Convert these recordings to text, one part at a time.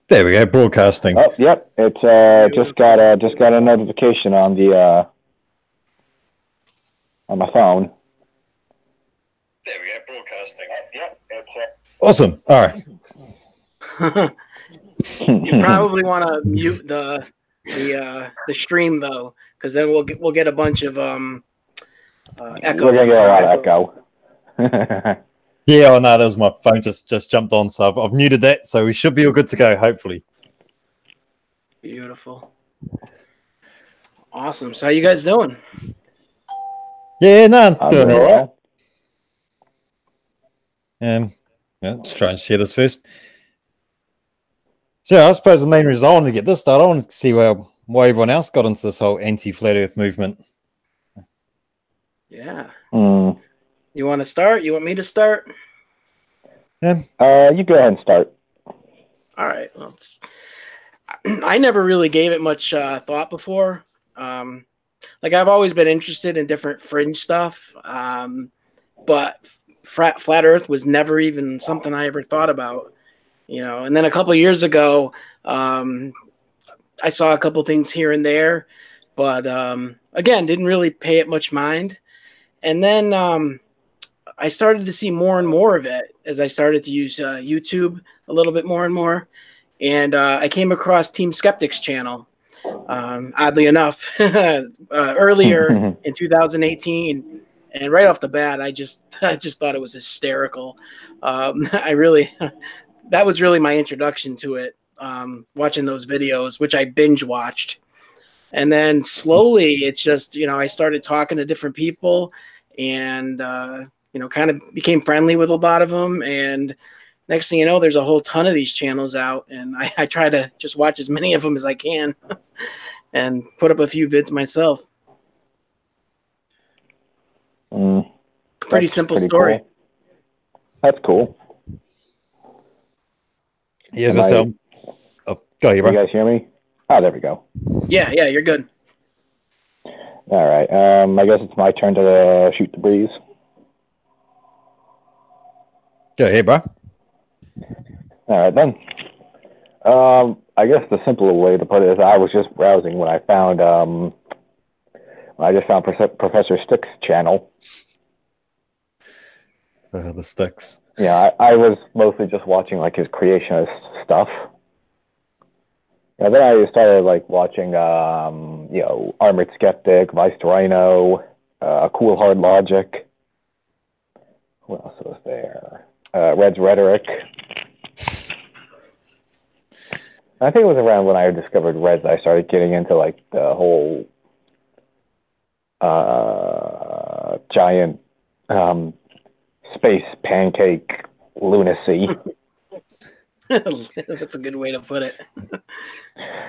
There we go, broadcasting. Oh, yep. It's just got a notification on the on my phone. There we go, broadcasting. Yep. Awesome. All right. You probably want to mute the stream though, because then we'll get a bunch of echo. We're gonna get a lot of echo. Yeah, oh no, that was my phone just jumped on, so I've muted that, so we should be all good to go, hopefully. Beautiful. Awesome. So how you guys doing? Yeah, no, I'm doing all all right. right. Yeah, let's try and share this first. So I suppose the main reason I wanted to get this started, I wanted to see why everyone else got into this whole anti-flat Earth movement. Yeah. Mm. You want to start? You want me to start? Yeah. You go ahead and start. All right. Well, I never really gave it much thought before. Like I've always been interested in different fringe stuff, but flat Earth was never even something I ever thought about. You know, and then a couple of years ago, I saw a couple things here and there, but again, didn't really pay it much mind. And then I started to see more and more of it as I started to use YouTube a little bit more and more. And I came across Team Skeptic's channel, oddly enough, earlier in 2018. And right off the bat, I just thought it was hysterical. That was really my introduction to it, watching those videos, which I binge watched. And then slowly it's just, I started talking to different people and, kind of became friendly with a lot of them. And next thing you know, there's a whole ton of these channels out. And I try to just watch as many of them as I can and put up a few vids myself. Pretty simple story. Cool. That's cool. Here's myself. Oh, go ahead, bro. You guys hear me? Oh, there we go. Yeah, you're good. All right. I guess it's my turn to shoot the breeze. Go ahead, bro. All right, then. I guess the simpler way to put it is I was just browsing when I found Professor Stick's channel. The Sticks. Yeah, I was mostly just watching like his creationist stuff. Yeah, then I started like watching, Armored Skeptic, Vice Rhino, Cool Hard Logic. What else was there? Red's Rhetoric. I think it was around when I discovered Reds I started getting into like the whole giant space pancake lunacy. That's a good way to put it.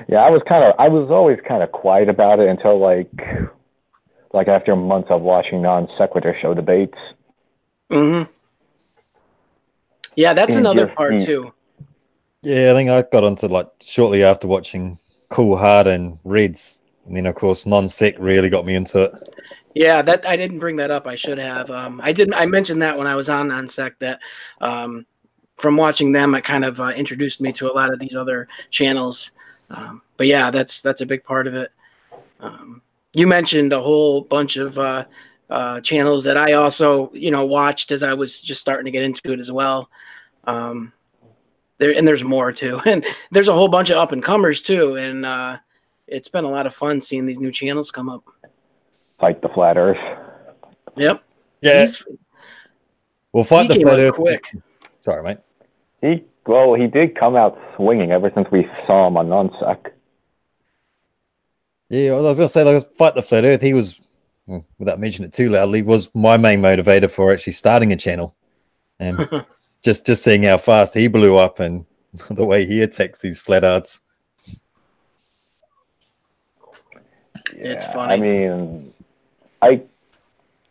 Yeah, I was always kind of quiet about it until like after months of watching non sequitur show debates. Mm-hmm. Yeah, that's another part too. Yeah, I think I got into like shortly after watching Cool Hard and Reds, and then of course Non-Sec really got me into it. Yeah, that I didn't bring that up. I should have. I mentioned that when I was on Non-Sec that from watching them, it kind of introduced me to a lot of these other channels. But yeah, that's a big part of it. You mentioned a whole bunch of channels that I also watched as I was just starting to get into it as well. There's more too, and there's a whole bunch of up and comers too, and it's been a lot of fun seeing these new channels come up. Fight the Flat Earth. Yep. Yeah. We'll fight the Flat Earth quick. Sorry, mate. He did come out swinging ever since we saw him on Non-Sec. Yeah, I was going to say, like, fight the Flat Earth. He was, without mentioning it too loudly, was my main motivator for actually starting a channel, and just seeing how fast he blew up and the way he attacks these flatards. Yeah, it's funny. I mean, I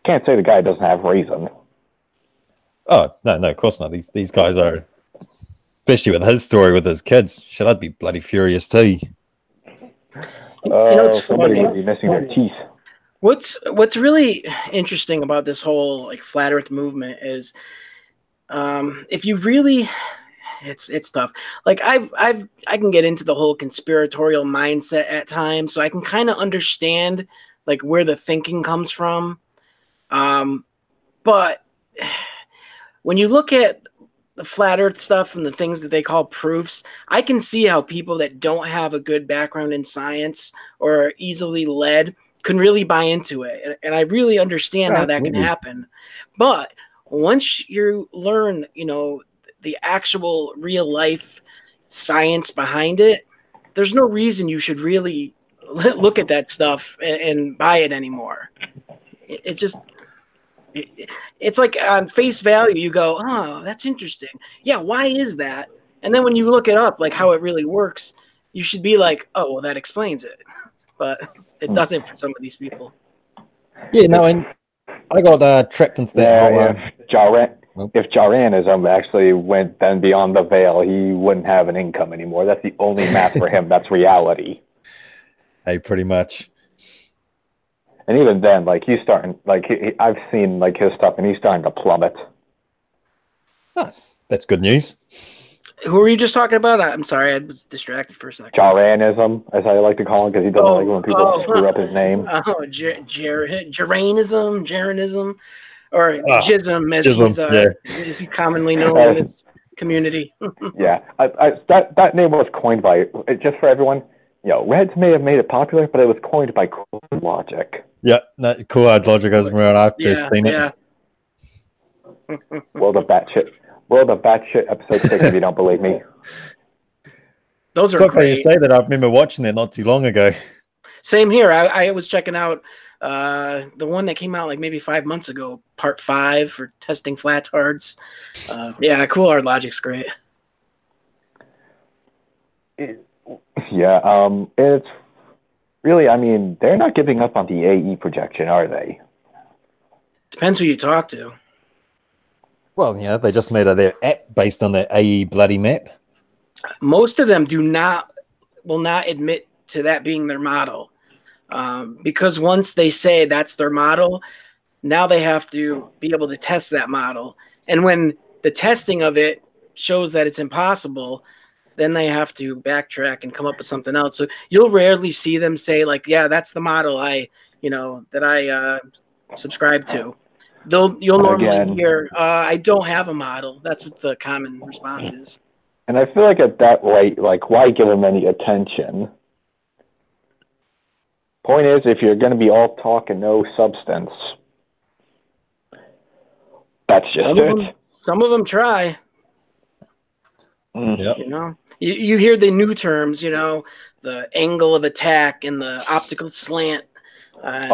can't say the guy doesn't have reason. Oh, no, of course not. These guys are, especially with his story with his kids, shit, I'd be bloody furious too. It's somebody funny. would be missing their teeth. What's really interesting about this whole like flat Earth movement is if you really it's tough. Like I can get into the whole conspiratorial mindset at times, so I can kind of understand like where the thinking comes from. But when you look at the flat earth stuff and the things that they call proofs, I can see how people that don't have a good background in science or are easily led can really buy into it. And I really understand how that can happen. But once you learn, you know, the actual real life science behind it, there's no reason you should really look at that stuff and buy it anymore. It just, it's like on face value, you go, oh, that's interesting. Yeah, why is that? And then when you look it up, like how it really works, you should be like, oh, well, that explains it. But it doesn't for some of these people. Yeah, no, and I got trapped into that whole. If Jaranism actually went then beyond the veil, he wouldn't have an income anymore. That's the only math for him. That's reality. Hey, pretty much. And even then, like he's starting, like I've seen like his stuff, and he's starting to plummet. That's good news. Who were you just talking about? I'm sorry, I was distracted for a second. Jaranism, as I like to call him, because he doesn't like when people screw up his name. Jaranism, or Jism, as he's commonly known in this community. Yeah, that name was coined by, just for everyone, you know, Reds may have made it popular, but it was coined by Cool Logic. Yeah, Cool Logic was when I first seen it. World of Batshit episode 6, if you don't believe me. Those are great. You say that. I remember watching it not too long ago. Same here. I was checking out the one that came out like maybe 5 months ago, part 5 for testing flatards. Yeah, Cool Hard Logic's great. Yeah, it's really, I mean, they're not giving up on the AE projection, are they? Depends who you talk to. Well, yeah, they just made their app based on the AE bloody map. Most of them will not admit to that being their model, because once they say that's their model, now they have to be able to test that model. And when the testing of it shows that it's impossible, then they have to backtrack and come up with something else. So you'll rarely see them say like, yeah, that's the model I subscribe to. You'll normally hear, I don't have a model. That's what the common response is. And I feel like at that rate, like, why give them any attention? Point is, if you're going to be all talk and no substance, that's just it. Some of them try. Yep. You know, you hear the new terms, you know, the angle of attack and the optical slant. I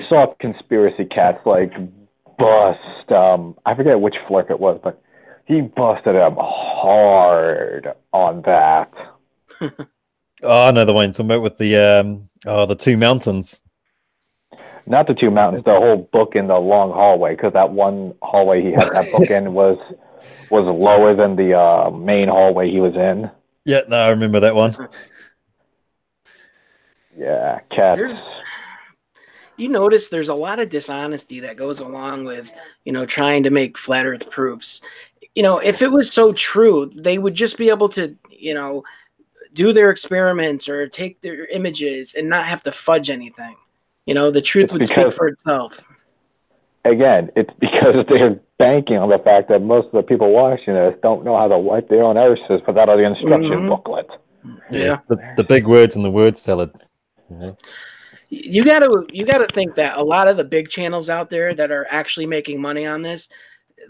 saw Conspiracy Cats like bust. I forget which flirk it was, but he busted him hard on that. Oh, I know the one you're talking about with the two mountains. Not the two mountains, the whole book in the long hallway, because that one hallway he had that book in was lower than the main hallway he was in. Yeah, no, I remember that one. Yeah, Cats. You notice there's a lot of dishonesty that goes along with, you know, trying to make flat earth proofs. You know, if it was so true, they would just be able to, you know, do their experiments or take their images and not have to fudge anything. You know, the truth would speak for itself. Again, it's because they're banking on the fact that most of the people watching this don't know how to wipe their own arses without the instruction booklet. Yeah. The big words in the word salad. Yeah. You gotta think that a lot of the big channels out there that are actually making money on this,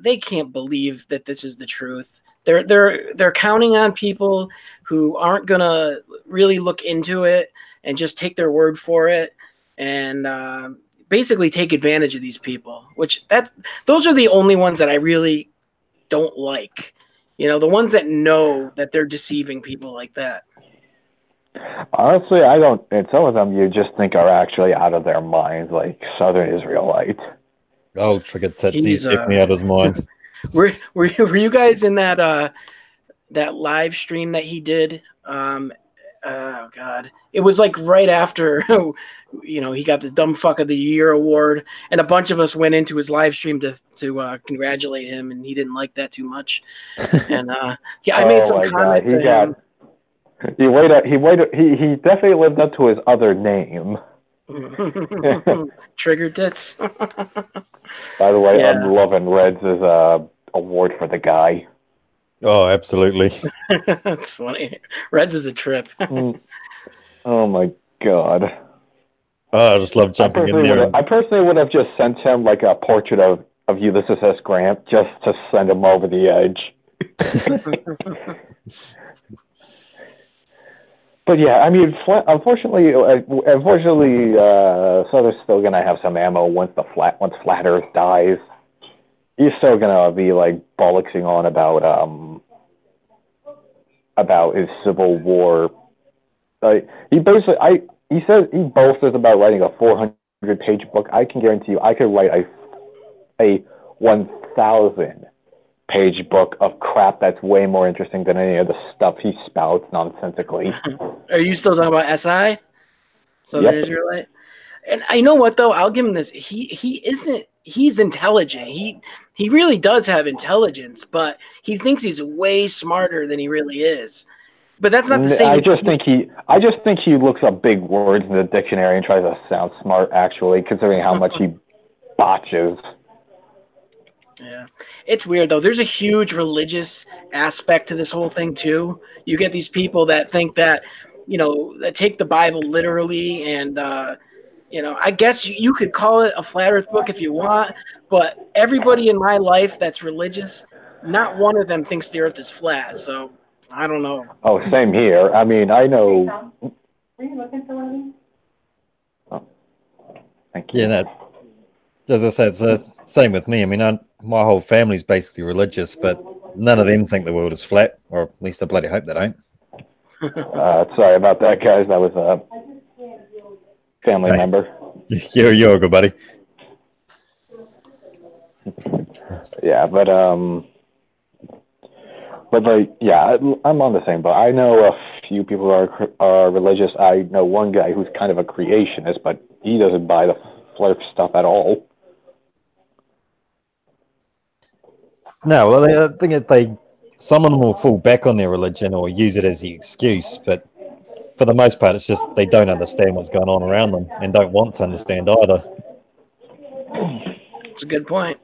they can't believe that this is the truth. They're counting on people who aren't gonna really look into it and just take their word for it and basically take advantage of these people. Those are the only ones that I really don't like. You know, the ones that know that they're deceiving people like that. Honestly, I don't. And some of them you just think are actually out of their minds, like Southern Israelite. Oh, Trigger Tetsy's definitely out of his mind. Were you guys in that live stream that he did Oh God! It was like right after, he got the Dumb Fuck of the Year award, and a bunch of us went into his live stream to congratulate him, and he didn't like that too much. And yeah, I made some comment to him. He definitely lived up to his other name. Trigger tits. By the way, Unloving Reds is a award for the guy. Oh, absolutely. That's funny. Reds is a trip. Oh my God. Oh, I just love jumping in there. I personally would have just sent him like a portrait of Ulysses S. Grant just to send him over the edge. But yeah, I mean, unfortunately, Souther's still gonna have some ammo once Flat Earth dies. He's still gonna be like bollocksing on about his Civil War. He says he boasts about writing a 400-page book. I can guarantee you, I could write a 1,000-page book of crap that's way more interesting than any of the stuff he spouts nonsensically. Are you still talking about SI? Southern Israelite? And I know what though, I'll give him this. He's intelligent. He really does have intelligence, but he thinks he's way smarter than he really is. But that's not the same. I just think he looks up big words in the dictionary and tries to sound smart, actually, considering how much he botches. Yeah, it's weird though. There's a huge religious aspect to this whole thing too. You get these people that think that, that take the Bible literally, and I guess you could call it a flat Earth book if you want. But everybody in my life that's religious, not one of them thinks the Earth is flat. So I don't know. Oh, same here. I mean, I know. Are you looking for one of these? Oh, thank you. Yeah, no, as I said, it's the same with me. I mean, my whole family's basically religious, but none of them think the world is flat, or at least I bloody hope they don't. Sorry about that, guys. That was a family member. You're good, buddy. Yeah, but yeah, I'm on the same boat. I know a few people who are religious. I know one guy who's kind of a creationist, but he doesn't buy the flirt stuff at all. No, well, I think that some of them will fall back on their religion or use it as the excuse, but for the most part, it's just they don't understand what's going on around them and don't want to understand either. It's a good point.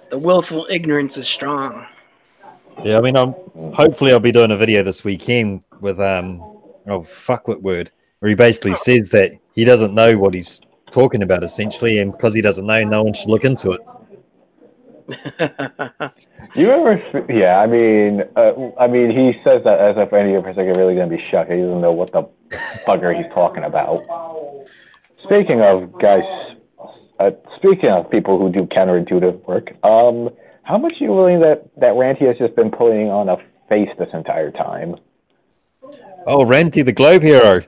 The willful ignorance is strong. Yeah, I mean, hopefully I'll be doing a video this weekend with what word, where he basically says that he doesn't know what he's talking about essentially, and because he doesn't know, no one should look into it. You ever? Yeah, I mean, he says that as if any of us are really going to be shocked. He doesn't know what the bugger he's talking about. Speaking of guys, speaking of people who do counterintuitive work, how much are you willing that Ranty has just been putting on a face this entire time? Oh, Ranty the Globe Hero.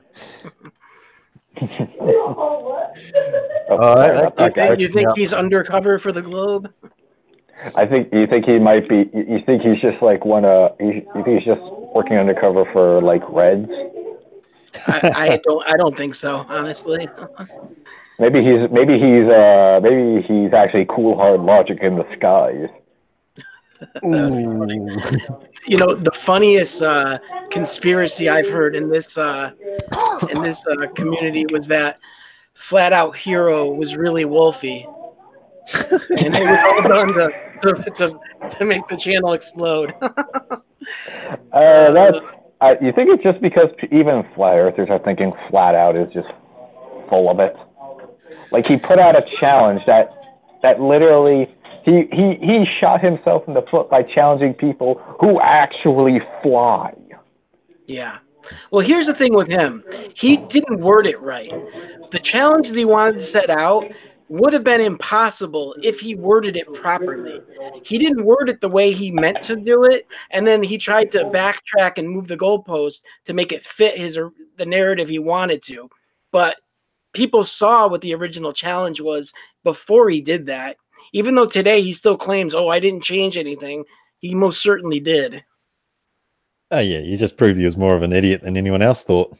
You think he's undercover for the Globe? You think he might be. You think he's just like you think he's just working undercover for like Reds? I don't think so, honestly. Maybe he's actually Cool Hard Logic in disguise. The funniest conspiracy I've heard in this community was that Flat Out Hero was really Wolfie. And it was all done to make the channel explode. You think it's just because even flat earthers are thinking Flat Out is just full of it? Like he put out a challenge that literally he shot himself in the foot by challenging people who actually fly. Yeah. Well, here's the thing with him. He didn't word it right. The challenge that he wanted to set out would have been impossible if he worded it properly. He didn't word it the way he meant to do it, and then he tried to backtrack and move the goalpost to make it fit the narrative he wanted to. But people saw what the original challenge was before he did that. Even though today he still claims, "Oh, I didn't change anything," he most certainly did. Oh yeah, you just proved he was more of an idiot than anyone else thought.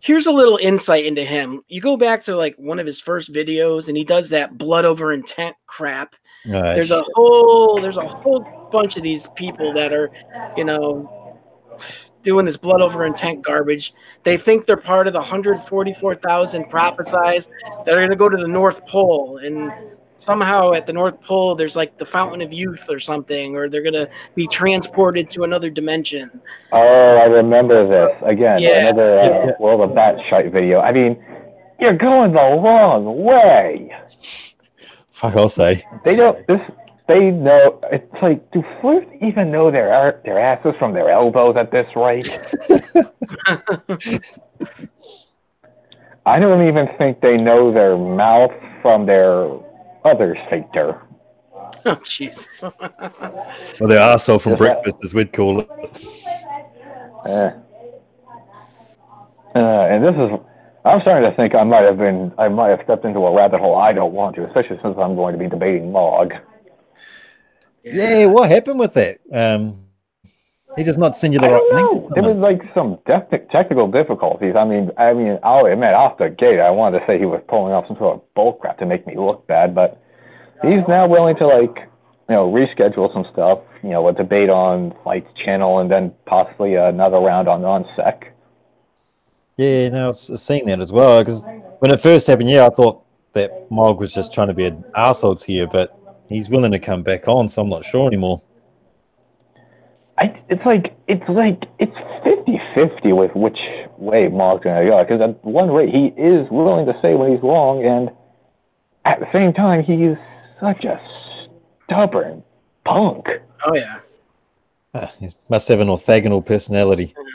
Here's a little insight into him. You go back to like one of his first videos, and he does that blood over intent crap. There's a whole bunch of these people that are, doing this blood over intent garbage. They think they're part of the 144,000 prophesized that are going to go to the North Pole, and somehow at the North Pole there's like the Fountain of Youth or something, or they're going to be transported to another dimension. Oh, I remember this. Again, Yeah. another World of Batshite video. I mean, you're going the wrong way. Fuck, I'll say. They know. It's like, do flirts even know their asses from their elbows at this rate? I don't even think they know their mouth from their other sphincter. Oh, Jesus. Well, their arsehole from breakfast, as we'd call it. And this is, I'm starting to think I might have stepped into a rabbit hole I don't want to, especially since I'm going to be debating Mog. Yeah, what happened with that? He does not send you the right link. There was like some technical difficulties. I mean, I'll admit off the gate, I wanted to say he was pulling off some sort of bullcrap to make me look bad, but he's now willing to reschedule some stuff. A debate on Fight's channel, and then possibly another round on non-sec. Yeah, no, I was seeing that as well, because when it first happened, I thought that Mog was just trying to be an arsehole here, but he's willing to come back on, so I'm not sure anymore. It's 50-50 with which way Mog's going to go, because at one rate he is willing to say when he's wrong, and at the same time he's such a stubborn punk. Oh yeah. He must have an orthogonal personality. On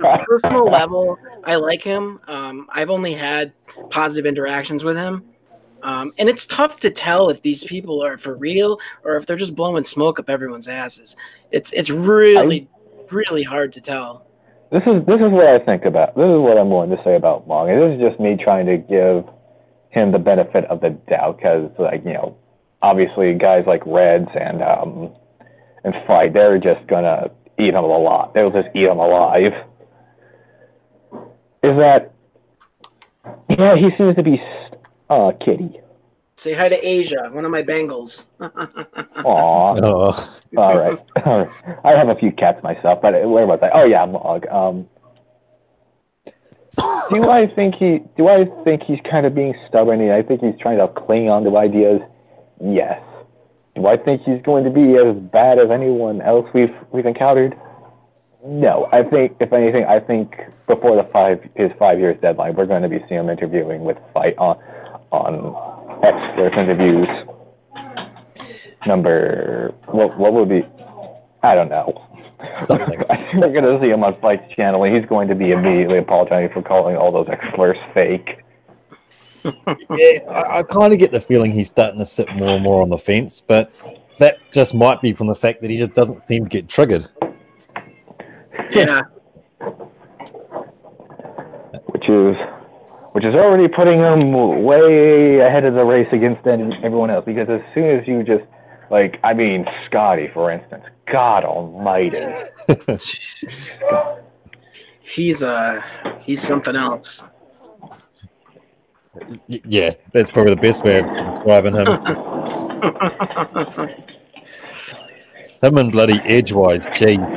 a personal level, I like him. I've only had positive interactions with him. And it's tough to tell if these people are for real or if they're just blowing smoke up everyone's asses. It's really hard to tell. This is what I think about. This is what I'm willing to say about Mog. And this is just me trying to give him the benefit of the doubt, because obviously guys like Reds and Fight, they're just gonna eat him alive. They'll just eat him alive. Is that? Yeah, he seems to be. Kitty. Say hi to Asia, one of my Bengals. Aw. Oh. All right. I have a few cats myself, but where was I? Oh yeah, Mog. Do I think he's kind of being stubborn? I think he's trying to cling on to ideas. Yes. Do I think he's going to be as bad as anyone else we've encountered? No. I think, if anything, before his 5 years deadline, we're going to be seeing him interviewing with Fight on X-Force interviews. What would be? I don't know. Something. I think we're going to see him on Fight's channel, and he's going to be immediately apologizing for calling all those X-Force fake. Yeah, I kind of get the feeling he's starting to sit more and more on the fence, but that just might be from the fact that he just doesn't seem to get triggered. Yeah. Which is already putting him way ahead of the race against everyone else, because as soon as you just, Scotty, for instance, God almighty. He's something else. Yeah, that's probably the best way of describing him. Him and bloody Edgewise, jeez.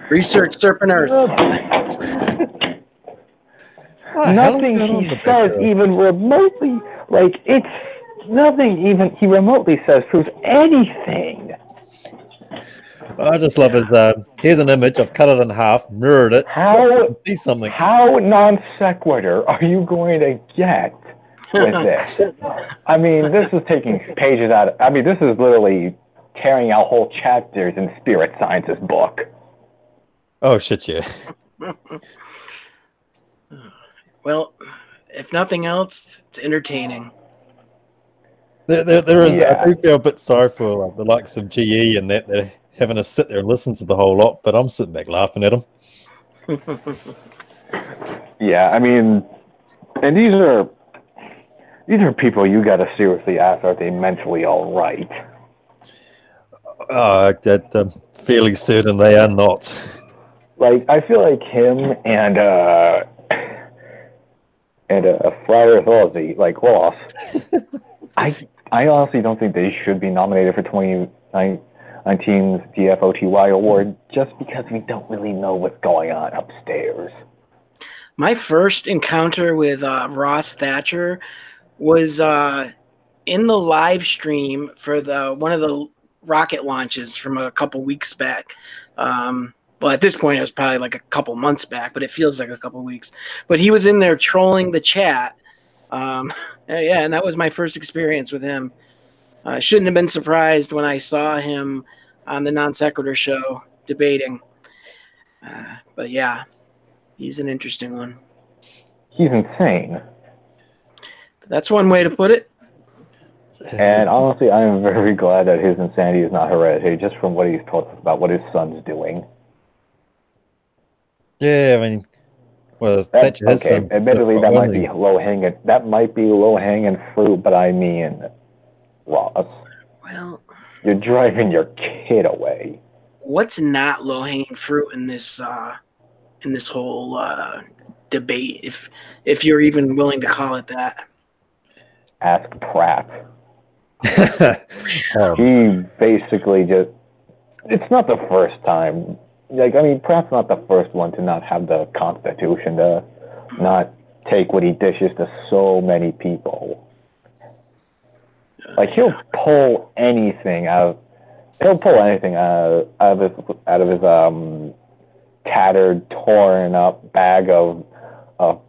Research Serpent Earth. Nothing he says even remotely, he remotely says proves anything. I just love his, here's an image, I've cut it in half, mirrored it, see something. How non sequitur are you going to get with this? I mean, this is taking pages out of, this is literally tearing out whole chapters in Spirit Science's book. Oh, shit, yeah. Well, if nothing else, it's entertaining. There is, I do feel a bit sorry for the likes of GE and that they're having to sit there and listen to the whole lot, but I'm sitting back laughing at them. Yeah, I mean, and these are people you got to seriously ask, are they mentally all right? I'm fairly certain they are not. Like, I feel like him and Friar Rossi, like Ross, I honestly don't think they should be nominated for 2019's DFOTY award just because we don't really know what's going on upstairs. My first encounter with Ross Thatcher was in the live stream for one of the rocket launches from a couple weeks back. Well, at this point, it was probably like a couple months back, but it feels like a couple weeks. But he was in there trolling the chat. Yeah, and that was my first experience with him. I shouldn't have been surprised when I saw him on the Non Sequitur show debating. But yeah, he's an interesting one. He's insane. That's one way to put it. And honestly, I am very glad that his insanity is not hereditary, just from what he's told us about what his son's doing. Yeah, I mean, well, Thatcher has okay. sons, Admittedly, but that might only- be low hanging. That might be low hanging fruit, but I mean, Ross, Well, you're driving your kid away. what's not low hanging fruit in this whole debate, if you're even willing to call it that? Ask Pratt. Oh, He basically just—it's not the first time. Like, I mean, Pratt's not the first one to not have the Constitution, to not take what he dishes to so many people. Like, he'll pull anything out. He'll pull anything out of his tattered, torn up bag of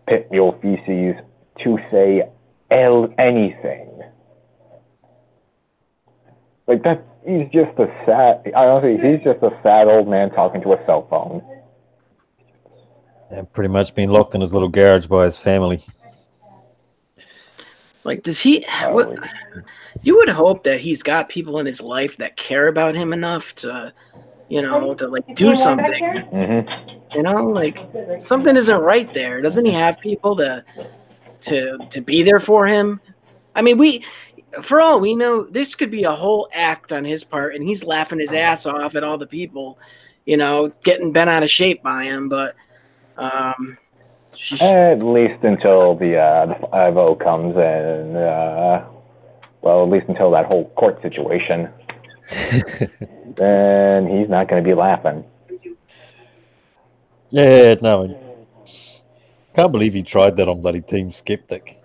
pit mule feces to say anything. Like, that, he's just a sad, honestly, he's just a sad old man talking to a cell phone. and pretty much been locked in his little garage by his family. Like, does he? What, you would hope that he's got people in his life that care about him enough to, to like do something. Mm-hmm. Like something isn't right there. Doesn't he have people to be there for him? I mean, for all we know, this could be a whole act on his part, and he's laughing his ass off at all the people, getting bent out of shape by him. But at least until the 5-0 comes and well, at least until that whole court situation, then he's not going to be laughing. Yeah, no. Can't believe he tried that on bloody Team Skeptic.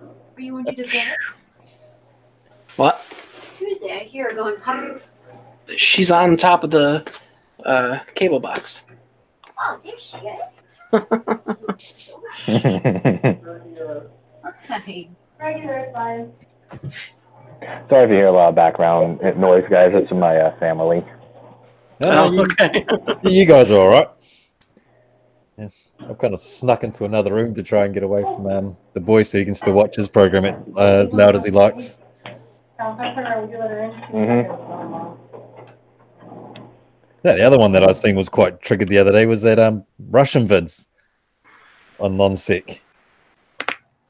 What? Tuesday, I hear her going. She's on top of the cable box. Oh, there she is. Regular, fine. Sorry if you hear a lot of background noise, guys. It's my family. Okay. You guys are all right. Yeah, I've kind of snuck into another room to try and get away from the boy so he can still watch his program as loud as he likes. Yeah, the other one that I seen was quite triggered the other day was that Russian vids on non-sec.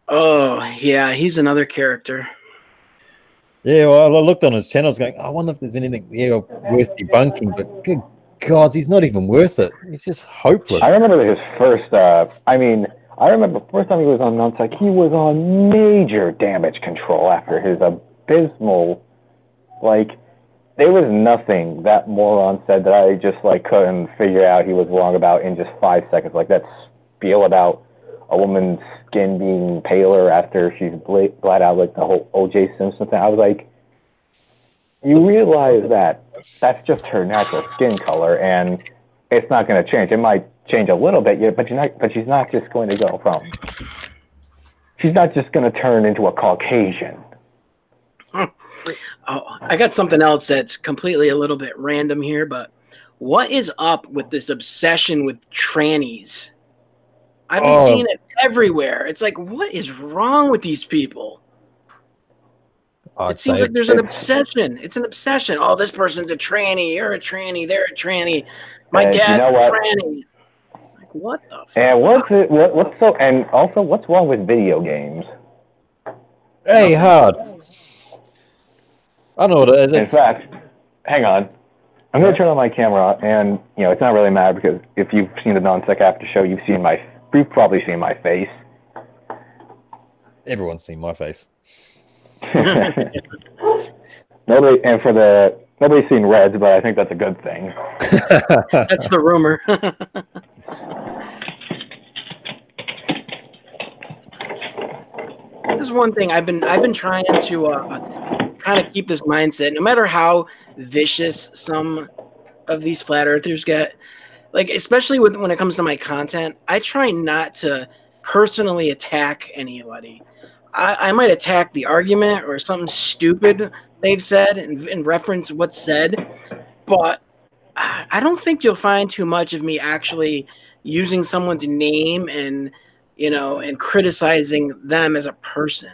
Oh yeah, he's another character. Yeah, well, I looked on his channels going, I wonder if there's anything worth debunking, but good God, he's not even worth it. He's just hopeless. I remember his first, I remember first time he was on non-sec, he was on major damage control after his abysmal, like, there was nothing that moron said that I just, like, couldn't figure out he was wrong about in just 5 seconds. Like, that spiel about a woman's skin being paler after she's bled out, like the whole O.J. Simpson thing. I was like, you realize that that's just her natural skin color, and it's not going to change. It might change a little bit, but she's not just going to go from. She's not just going to turn into a Caucasian. Oh, I got something else that's completely a little bit random here, but what is up with this obsession with trannies? I've been seeing it everywhere. It's like, what is wrong with these people? It seems like there's an obsession. It's an obsession. Oh, this person's a tranny. You're a tranny. They're a tranny. My dad's a tranny. Like, what the fuck? And what's wrong with video games? Hey, hard. I know what it is. In fact, hang on. I'm going to turn on my camera, and it's not really matter because if you've seen the non-sec after show, you've probably seen my face. Everyone's seen my face. Nobody's seen Reds, but I think that's a good thing. That's the rumor. This is one thing I've been trying to kind of keep this mindset, no matter how vicious some of these flat earthers get. Like, especially when it comes to my content, I try not to personally attack anybody. I might attack the argument or something stupid they've said and reference what's said, but I don't think you'll find too much of me actually using someone's name and criticizing them as a person.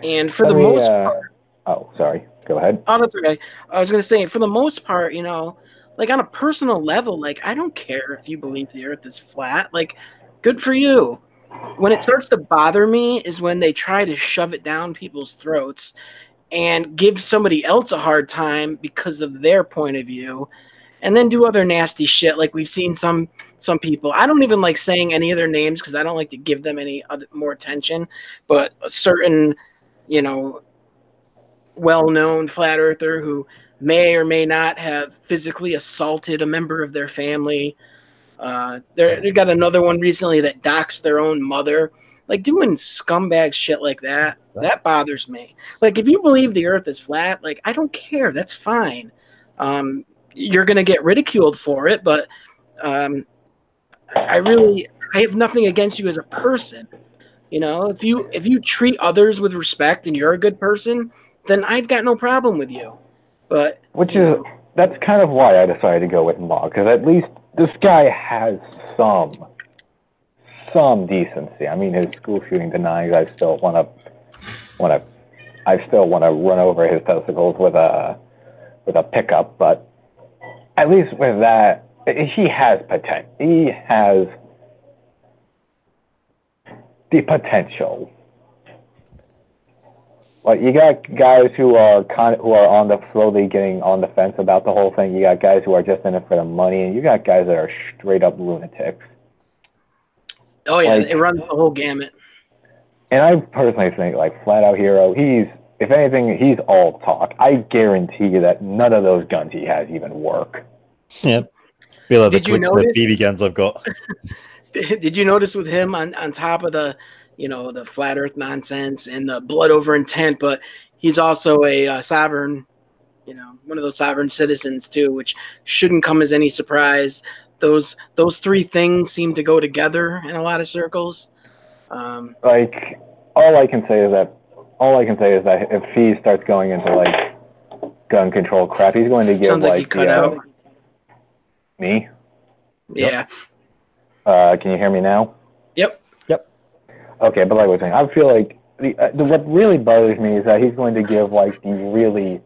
And for the most part, oh, sorry, go ahead. Oh, that's okay. I was gonna say, for the most part, like on a personal level, like I don't care if you believe the Earth is flat. Like, good for you. When it starts to bother me is when they try to shove it down people's throats and give somebody else a hard time because of their point of view, and then do other nasty shit like we've seen some people. I don't even like saying any of their names because I don't like to give them any more attention, but a certain, well-known flat earther who may or may not have physically assaulted a member of their family. They got another one recently that doxed their own mother. Like, doing scumbag shit like that bothers me. Like, if you believe the Earth is flat, like, I don't care. That's fine. You're going to get ridiculed for it, but I have nothing against you as a person. If you treat others with respect and you're a good person, then I've got no problem with you. But that's kind of why I decided to go with Ma, because at least this guy has some decency. I mean, his school shooting denies. I still want to run over his testicles with a pickup, but at least with that, he has potential. He has the potential. Like, you got guys who are slowly getting on the fence about the whole thing. You got guys who are just in it for the money, and you got guys that are straight up lunatics. Oh yeah, it runs the whole gamut. And I personally think, like, Flat Out Hero, if anything, he's all talk. I guarantee you that none of those guns he has even work. Yep. Feel like the BB guns I've got. Did you notice with him on top of the the flat Earth nonsense and the blood over intent, but he's also a sovereign, one of those sovereign citizens too, which shouldn't come as any surprise. Those three things seem to go together in a lot of circles. Like, all I can say is that if he starts going into like gun control crap, he's going to give Sounds like he cut out. Me? Yeah. Can you hear me now? Yep. Okay, but like I was saying, I feel like what really bothers me is that he's going to give like the really,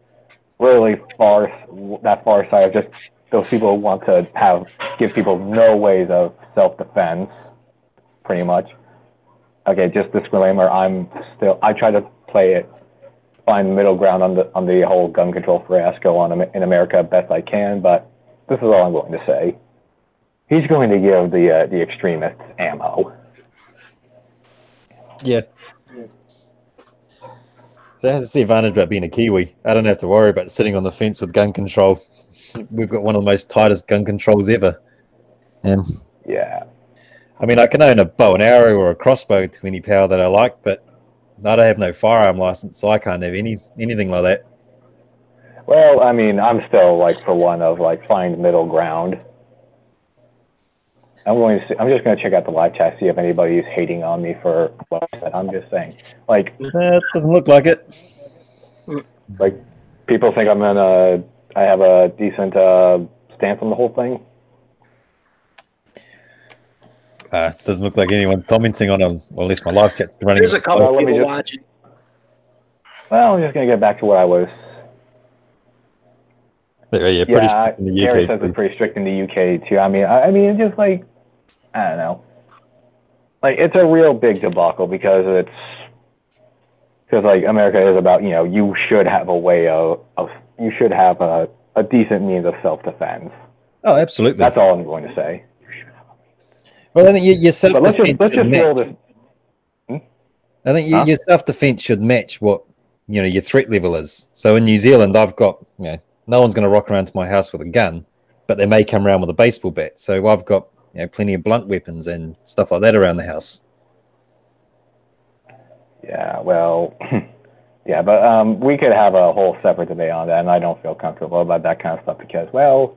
really far side of just those people who want to give people no ways of self-defense, pretty much. Okay, just disclaimer, I try to find middle ground on the whole gun control fiasco in America best I can, but this is all I'm going to say. He's going to give the extremists ammo. Yeah. So that's the advantage about being a Kiwi. I don't have to worry about sitting on the fence with gun control. We've got one of the most tightest gun controls ever. Yeah. I mean, I can own a bow and arrow or a crossbow to any power that I like, but I don't have no firearm license, so I can't have anything like that. Well, I mean, I'm still like for one of like find middle ground. I'm just going to check out the live chat, see if anybody's hating on me for what I said. I'm just saying, like, it doesn't look like it. Like, people think I have a decent stance on the whole thing. Doesn't look like anyone's commenting on them. Well, at least my live chat's running. There's a couple of people watching. Well, I'm just going to get back to what I was. Yeah, pretty strict in the UK. Gary says it's pretty strict in the UK too. I mean, it's just like, I don't know. Like, it's a real big debacle because like America is about, you should have a way you should have a a decent means of self-defense. Oh, absolutely. That's all I'm going to say. Well, I think your But let's self-defense just should roll match. this. I think Huh? your self-defense should match what your threat level is. So in New Zealand, I've got no one's going to rock around to my house with a gun, but they may come around with a baseball bat. So I've got plenty of blunt weapons and stuff like that around the house. Yeah, well, yeah, but we could have a whole separate debate on that, and I don't feel comfortable about that kind of stuff because, well,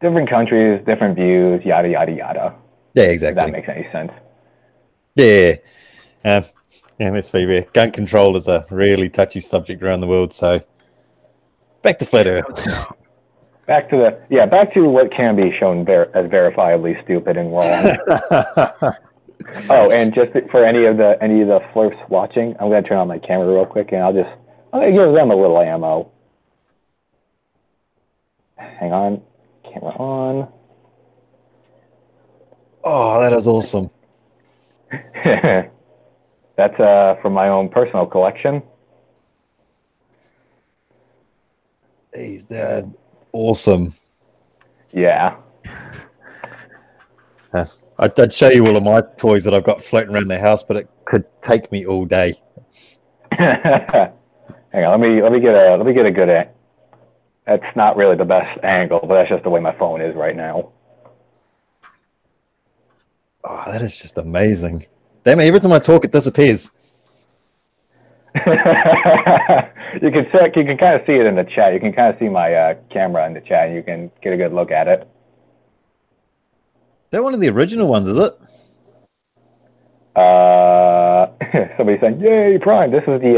different countries, different views, yada, yada, yada. Yeah, If exactly. that makes any sense. Yeah. Let's be fair. Gun control is a really touchy subject around the world. So back to flat Earth. Back to what can be shown as verifiably stupid and wrong. Oh, and just for any of the flirts watching, I'm gonna turn on my camera real quick, and I'm gonna give them a little ammo. Hang on, camera on. Oh, that is awesome. That's from my own personal collection. Jeez, that is awesome. Yeah. I'd show you all of my toys that I've got floating around the house, but it could take me all day. Hang on, let me get a good. That's not really the best angle, but that's just the way my phone is right now. Oh, that is just amazing. Damn it, every time I talk, it disappears. You can kind of see it in the chat. You can kind of see my camera in the chat, and you can get a good look at it. They're one of the original ones, is it? Somebody saying, "Yay, Prime!" This is the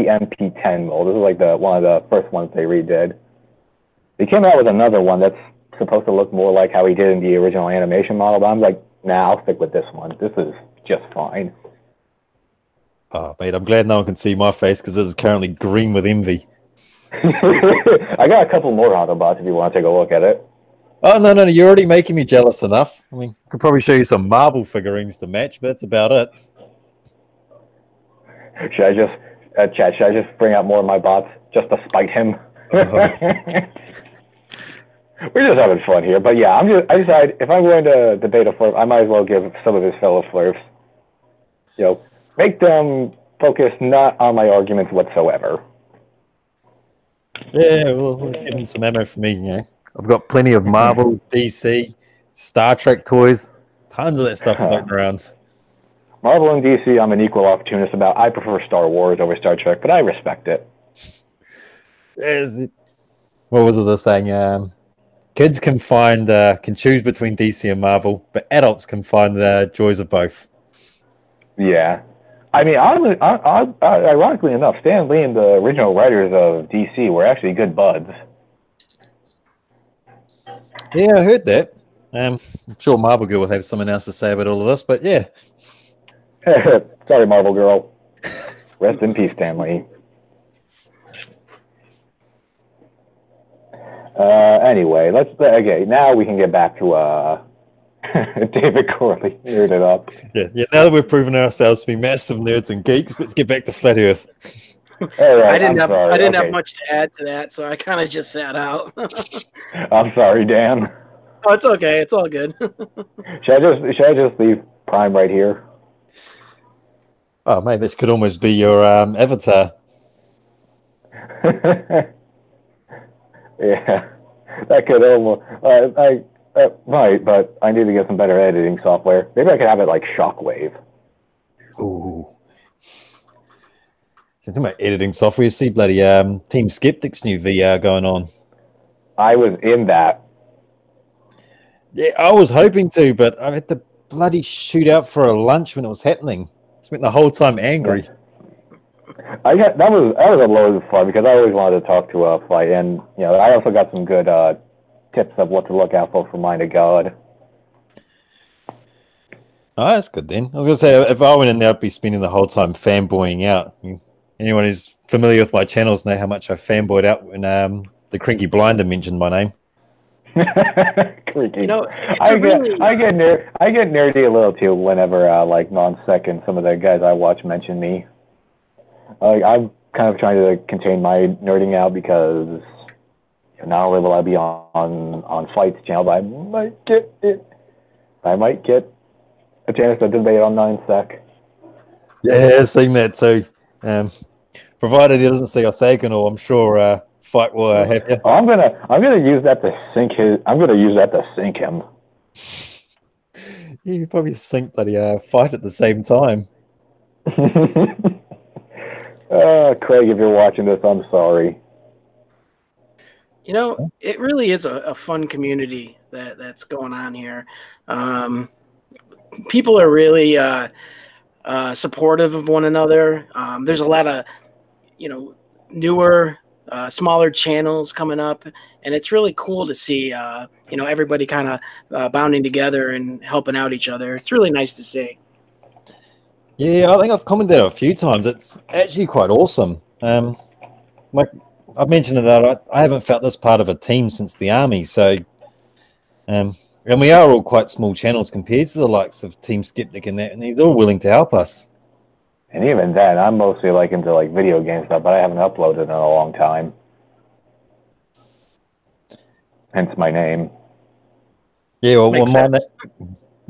MP10 mold. This is like one of the first ones they redid. They came out with another one that's supposed to look more like how he did in the original animation model, but I'm like, nah, I'll stick with this one. This is just fine. Oh, mate, I'm glad no one can see my face because it is currently green with envy. I got a couple more Autobots if you want to take a look at it. Oh, no, you're already making me jealous enough. I mean, I could probably show you some Marvel figurines to match, but that's about it. Should I just bring out more of my bots just to spite him? We're just having fun here, but yeah, I decide if I'm going to debate a flirt, I might as well give some of his fellow flirts, make them focus not on my arguments whatsoever. Yeah, well, let's give him some ammo for me. I've got plenty of Marvel, DC, Star Trek toys, tons of that stuff floating around. Marvel and DC, I'm an equal opportunist about. I prefer Star Wars over Star Trek, but I respect it. What was the saying? Kids can choose between DC and Marvel, but adults can find the joys of both. Yeah. I mean, ironically enough, Stan Lee and the original writers of DC were actually good buds. Yeah, I heard that. I'm sure Marvel Girl will have something else to say about all of this, but yeah. Sorry, Marvel Girl. Rest in peace, Stan Lee. Anyway, now we can get back to David Corley nerded up. Yeah. Now that we've proven ourselves to be massive nerds and geeks, let's get back to Flat Earth. All right, I didn't have much to add to that, so I kind of just sat out. I'm sorry, Dan. Oh, it's okay. It's all good. Should I just leave Prime right here? Oh, mate, this could almost be your avatar. Yeah, that could almost. Right, but I need to get some better editing software. Maybe I could have it like Shockwave. Ooh. Talking about editing software, you see bloody Team Skeptic's new VR going on. I was in that. Yeah, I was hoping to, but I had to bloody shoot out for a lunch when it was happening. Spent the whole time angry. That was a load of fun because I always wanted to talk to a flight, and I also got some good tips of what to look out for Mind of God. Oh, that's good then. I was gonna say if I went in there, I'd be spending the whole time fanboying out. Anyone who's familiar with my channels know how much I fanboyed out when the Crinky Blinder mentioned my name. Creaky. It's I get nerdy a little too whenever like Non-Sec and some of the guys I watch mention me. I'm kind of trying to contain my nerding out because Not only will I be on Fight's channel, but I might get it. I might get a chance to debate on 9sec. Yeah, seen that too. Provided he doesn't see Orthagonal, I'm sure Fight will have you. Oh, I'm gonna use that to sink his. I'm gonna use that to sink him. You probably sync bloody Fight at the same time. Craig, if you're watching this, I'm sorry. You know, it really is a fun community that's going on here. People are really supportive of one another. There's a lot of, newer, smaller channels coming up, and it's really cool to see, everybody kind of bounding together and helping out each other. It's really nice to see. Yeah, I think I've commented a few times. It's actually quite awesome. Like I've mentioned that I haven't felt this part of a team since the army. So, and we are all quite small channels compared to the likes of Team Skeptic and that, and he's all willing to help us. And even then, I'm mostly into video game stuff, but I haven't uploaded in a long time. Hence my name. Yeah, well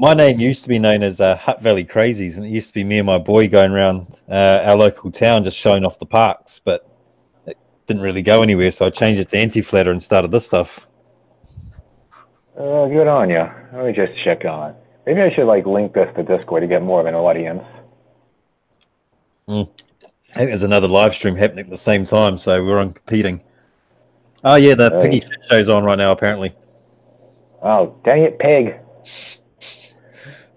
my name used to be known as Hutt Valley Crazies, and it used to be me and my boy going around our local town just showing off the parks, but it didn't really go anywhere, so I changed it to Anti-Flatter and started this stuff. Good on you. Let me just check on. Maybe I should link this to Discord to get more of an audience. I think there's another live stream happening at the same time, so we're on competing. Oh yeah, the Piggy Shit Show's on right now apparently. Oh, dang it, Pig.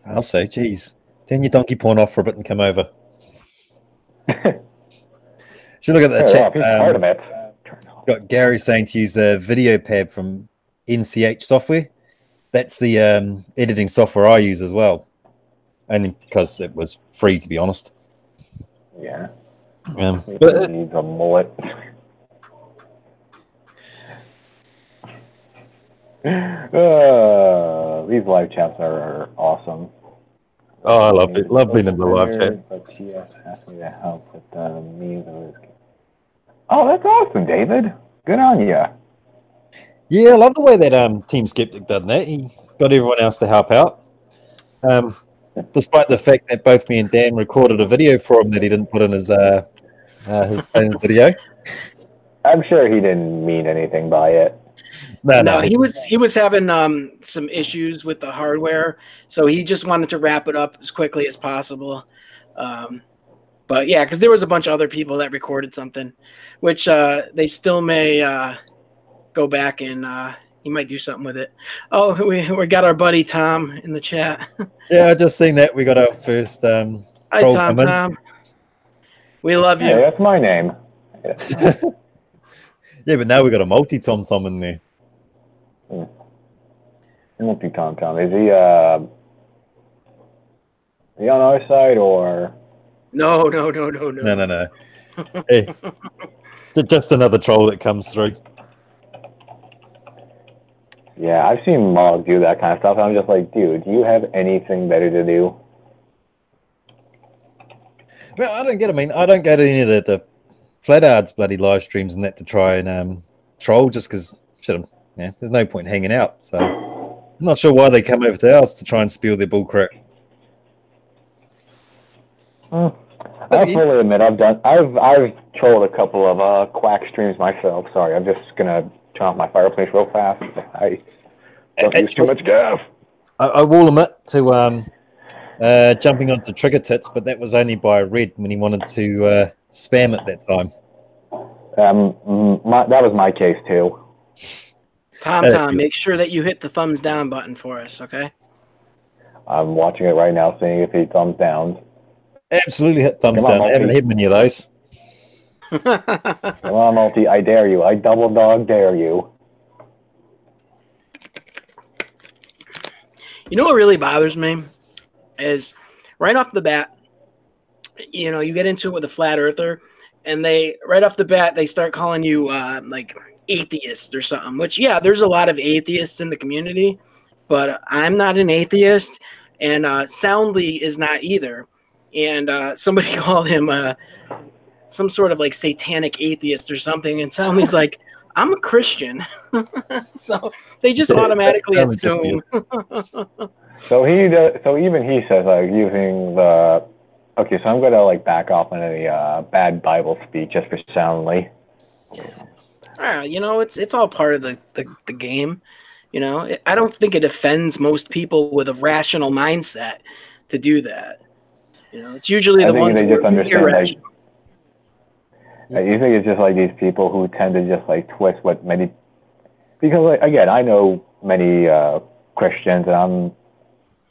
I'll say, geez, turn your donkey porn off for a bit and come over. Should look at that chat. Part of it. Got Gary saying to use a video pad from NCH software. That's the editing software I use as well, only because it was free, to be honest. Yeah. But it needs a mullet. These live chats are awesome. Oh, I love it. Love being in the live chats. But she asked me to help with the memes. Oh, that's awesome, David. Good on you. Yeah, I love the way that Team Skeptic done that. He got everyone else to help out. Despite the fact that both me and Dan recorded a video for him that he didn't put in his own video. I'm sure he didn't mean anything by it. No, he was having some issues with the hardware, so he just wanted to wrap it up as quickly as possible. But yeah, because there was a bunch of other people that recorded something, which they still may go back and he might do something with it. Oh, we got our buddy Tom in the chat. Yeah, I just seen that. We got our first hi, Tom. We love you. Yeah, that's my name. Yeah. Yeah, but now we got a multi-Tom in there. Multi-Tom. Is he on our side or? No. No. Hey, just another troll that comes through. Yeah, I've seen Mog do that kind of stuff. And I'm just like, dude, do you have anything better to do? Well, I don't get it. I mean, I don't go to any of the Flatards bloody live streams and that to try and troll just because, there's no point hanging out. So I'm not sure why they come over to ours to try and spill their bullcrap. I fully admit I've trolled a couple of quack streams myself. Sorry, I'm just gonna turn off my fireplace real fast. I don't use too much gas. I will admit to jumping onto Trigger Tits, but that was only by Red when he wanted to spam at that time. That was my case too. Tom, make sure that you hit the thumbs down button for us, okay? I'm watching it right now, seeing if he thumbs down. Absolutely hit thumbs down. I haven't hit many of those. Come on, Multi, I dare you. I double dog dare you. You know what really bothers me is right off the bat, you get into it with a flat earther, and right off the bat they start calling you like atheist or something. Which there's a lot of atheists in the community, but I'm not an atheist, and Soundly is not either. And somebody called him some sort of like satanic atheist or something, and Soundly's like, I'm a Christian, so they just automatically assume. So he does, so even he says like using the. Okay, so I'm gonna like back off on any bad Bible speak just for soundly. You know, it's all part of the game. You know, I don't think it offends most people with a rational mindset to do that. You know, it's usually the ones they who just are understand irrational. like. You think it's just like these people who tend to just like twist what many. Because like, again, I know many Christians, and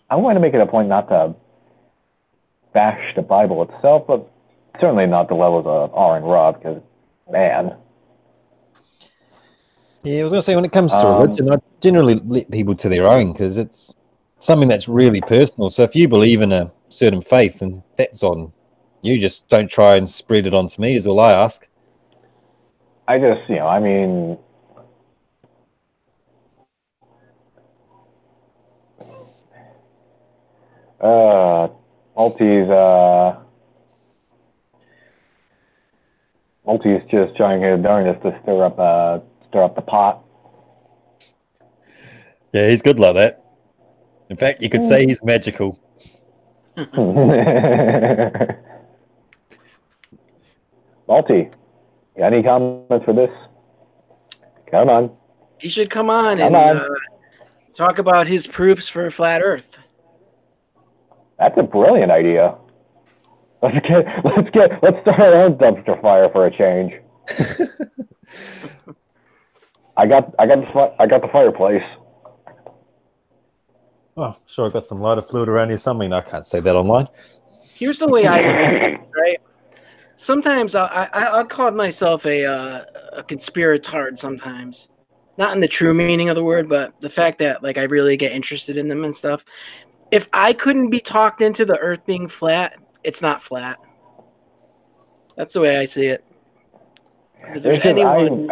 I want to make it a point not to bash the Bible itself, but certainly not the levels of R and Rob, because man. Yeah, I was going to say, when it comes to religion, I generally let people to their own because it's something that's really personal. So if you believe in a certain faith, and that's on you, just don't try and spread it onto me, is all I ask. I just, I mean, Multi's just trying his darndest to stir up the pot. Yeah, he's good like that. In fact, you could say he's magical. Multi, got any comments for this? Come on. He should come on and talk about his proofs for flat Earth. That's a brilliant idea. Let's start our own dumpster fire for a change. I got the fireplace. Oh, sure, I got some lighter fluid around here something. I can't say that online. Here's the way I look at it, right? Sometimes I'll call myself a conspiratard sometimes. Not in the true meaning of the word, but the fact that like I really get interested in them and stuff. If I couldn't be talked into the Earth being flat, it's not flat. That's the way I see it. If there's anyone,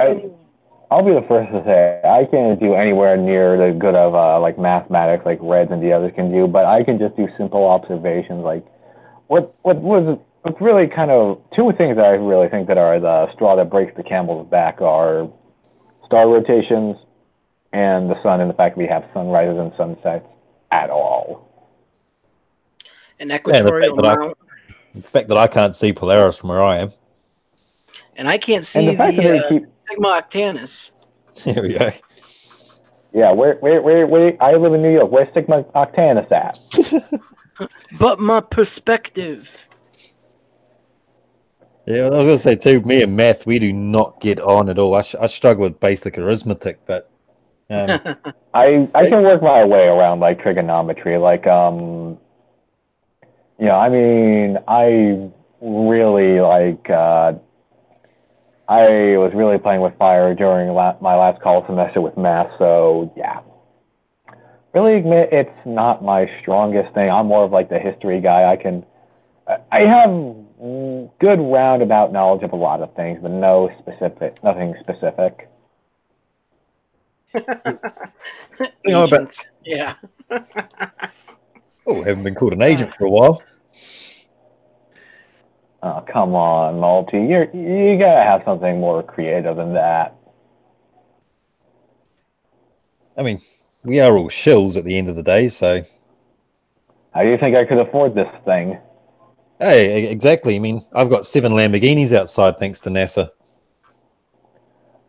I'll be the first to say I can't do anywhere near the good of like mathematics like Reds and the others can do, but I can just do simple observations. Like what's really kind of two things that I really think that are the straw that breaks the camel's back are star rotations and the sun, and the fact that we have sunrises and sunsets at all. An equatorial mount. The fact that I can't see Polaris from where I am. And I can't see the Sigma Octantis. Here we go. Yeah, where I live in New York. Where's Sigma Octantis at? But my perspective. Yeah, I was going to say too, me and math, we do not get on at all. I struggle with basic arithmetic, but I can work my way around like trigonometry. Like, I mean, I really like, I was really playing with fire during my last college semester with math, so yeah. Really admit it's not my strongest thing. I'm more of like the history guy. I have good roundabout knowledge of a lot of things, but nothing specific. Yeah. Oh, haven't been called an agent for a while. Oh, come on, Multi. You gotta have something more creative than that. I mean, we are all shills at the end of the day, so. How do you think I could afford this thing? Hey, exactly. I mean, I've got 7 Lamborghinis outside thanks to NASA.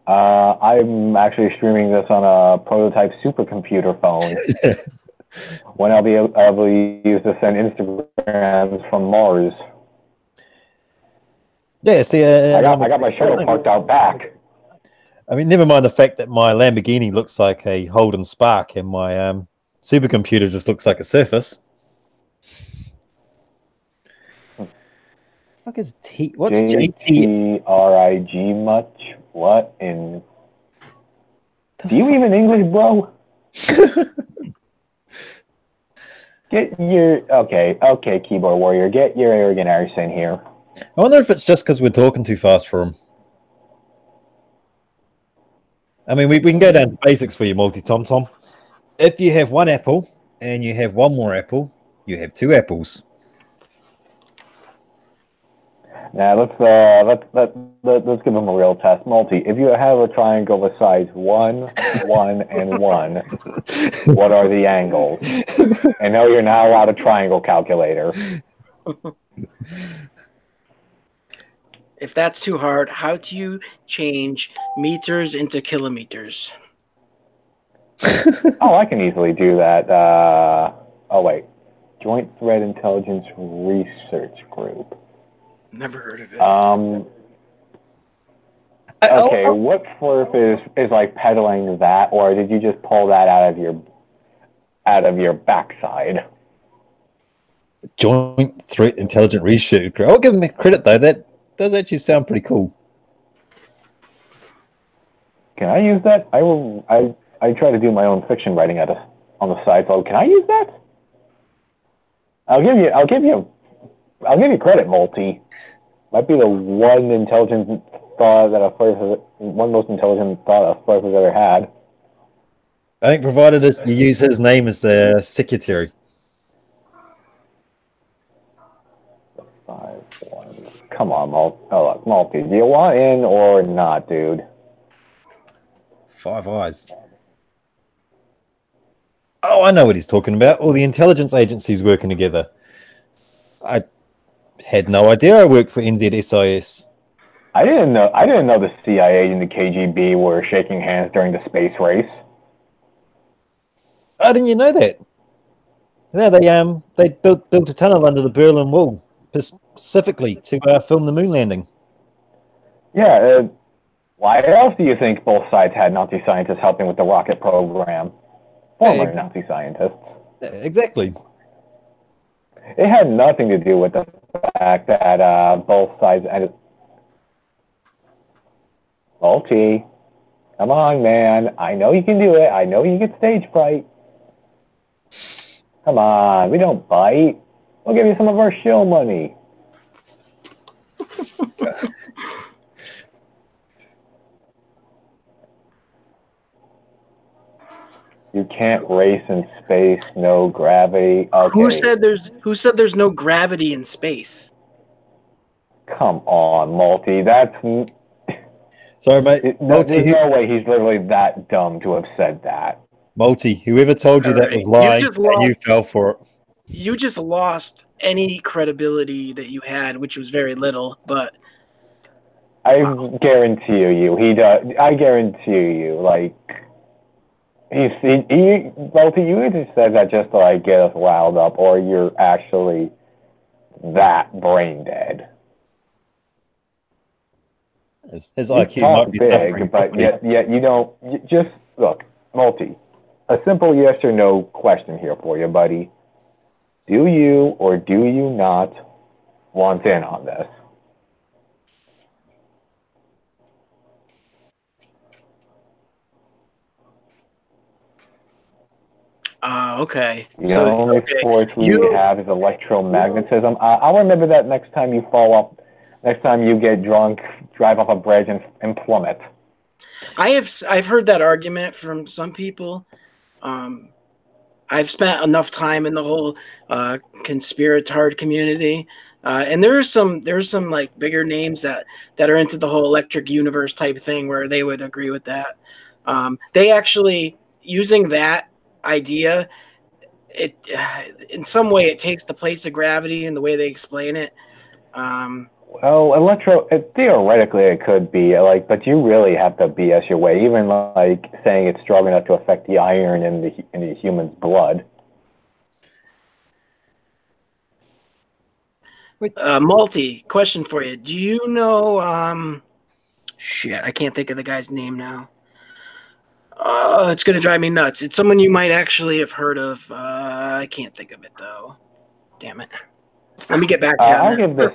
I'm actually streaming this on a prototype supercomputer phone. When I'll be able to use to send Instagrams from Mars. Yeah, see, I got my shuttle parked out back. I mean, never mind the fact that my Lamborghini looks like a Holden Spark and my supercomputer just looks like a Surface. What is T? What's JTRIG much? What in? Do you even English, bro? Okay, keyboard warrior, get your arrogant arse in here. I wonder if it's just because we're talking too fast for him. I mean, we can go down to basics for you, Multi-Tom-Tom. If you have 1 apple and you have 1 more apple, you have 2 apples. Now let's give him a real test. Multi, if you have a triangle with sides 1, 1, and 1, what are the angles? And no, you're not allowed a triangle calculator. If that's too hard, how do you change meters into kilometers? Oh, I can easily do that. Oh wait, Joint Threat Intelligence Research Group. Never heard of it. Okay, what Flurf is like peddling that, or did you just pull that out of your backside? Joint Threat Intelligent Research Group. I'll give him credit though. That does actually sound pretty cool. Can I use that? I try to do my own fiction writing on the side. So can I use that? I'll give you credit, Multi. Might be the one most intelligent thought a Flurf has ever had. I think provided you use his name as the secretary. 5, 1. Come on, Multi. Do you want in or not, dude? 5 eyes. Oh, I know what he's talking about. All the intelligence agencies working together. I had no idea I worked for NZSIS. I didn't know the CIA and the KGB were shaking hands during the space race. Oh, didn't you know that? Yeah, they built a tunnel under the Berlin Wall specifically to film the moon landing. Yeah. Why else do you think both sides had Nazi scientists helping with the rocket program? Former Nazi scientists. Exactly. It had nothing to do with the fact that both sides ended. Multi, come on, man. I know you can do it. I know you get stage fright. Come on, we don't bite. We'll give you some of our show money. You can't race in space, no gravity. Okay. Who said there's no gravity in space? Come on, Multi. That's sorry, mate. There's no way he's literally that dumb to have said that. Multi, whoever told you that was lying, and you fell for it. You just lost any credibility that you had, which was very little. But I guarantee you, he does. I guarantee you, like. Multi, you either said that just to like get us riled up, or you're actually that brain dead. His IQ might be suffering, but yet you don't. Just look, Multi. A simple yes or no question here for you, buddy. Do you or do you not want in on this? Okay. The only force we have is electromagnetism. I'll remember that next time you fall off. Next time you get drunk, drive off a bridge and plummet. I've heard that argument from some people. I've spent enough time in the whole conspiratard community, and there's some like bigger names that are into the whole electric universe type thing where they would agree with that. They actually using that idea, it in some way it takes the place of gravity in the way they explain it. Well, theoretically it could be like, but you really have to BS your way. Even like saying it's strong enough to affect the iron in the human's blood. Multi, question for you. Do you know? Shit, I can't think of the guy's name now. It's gonna drive me nuts. It's someone you might actually have heard of. I can't think of it though. Damn it. Let me get back to you. I'll give this.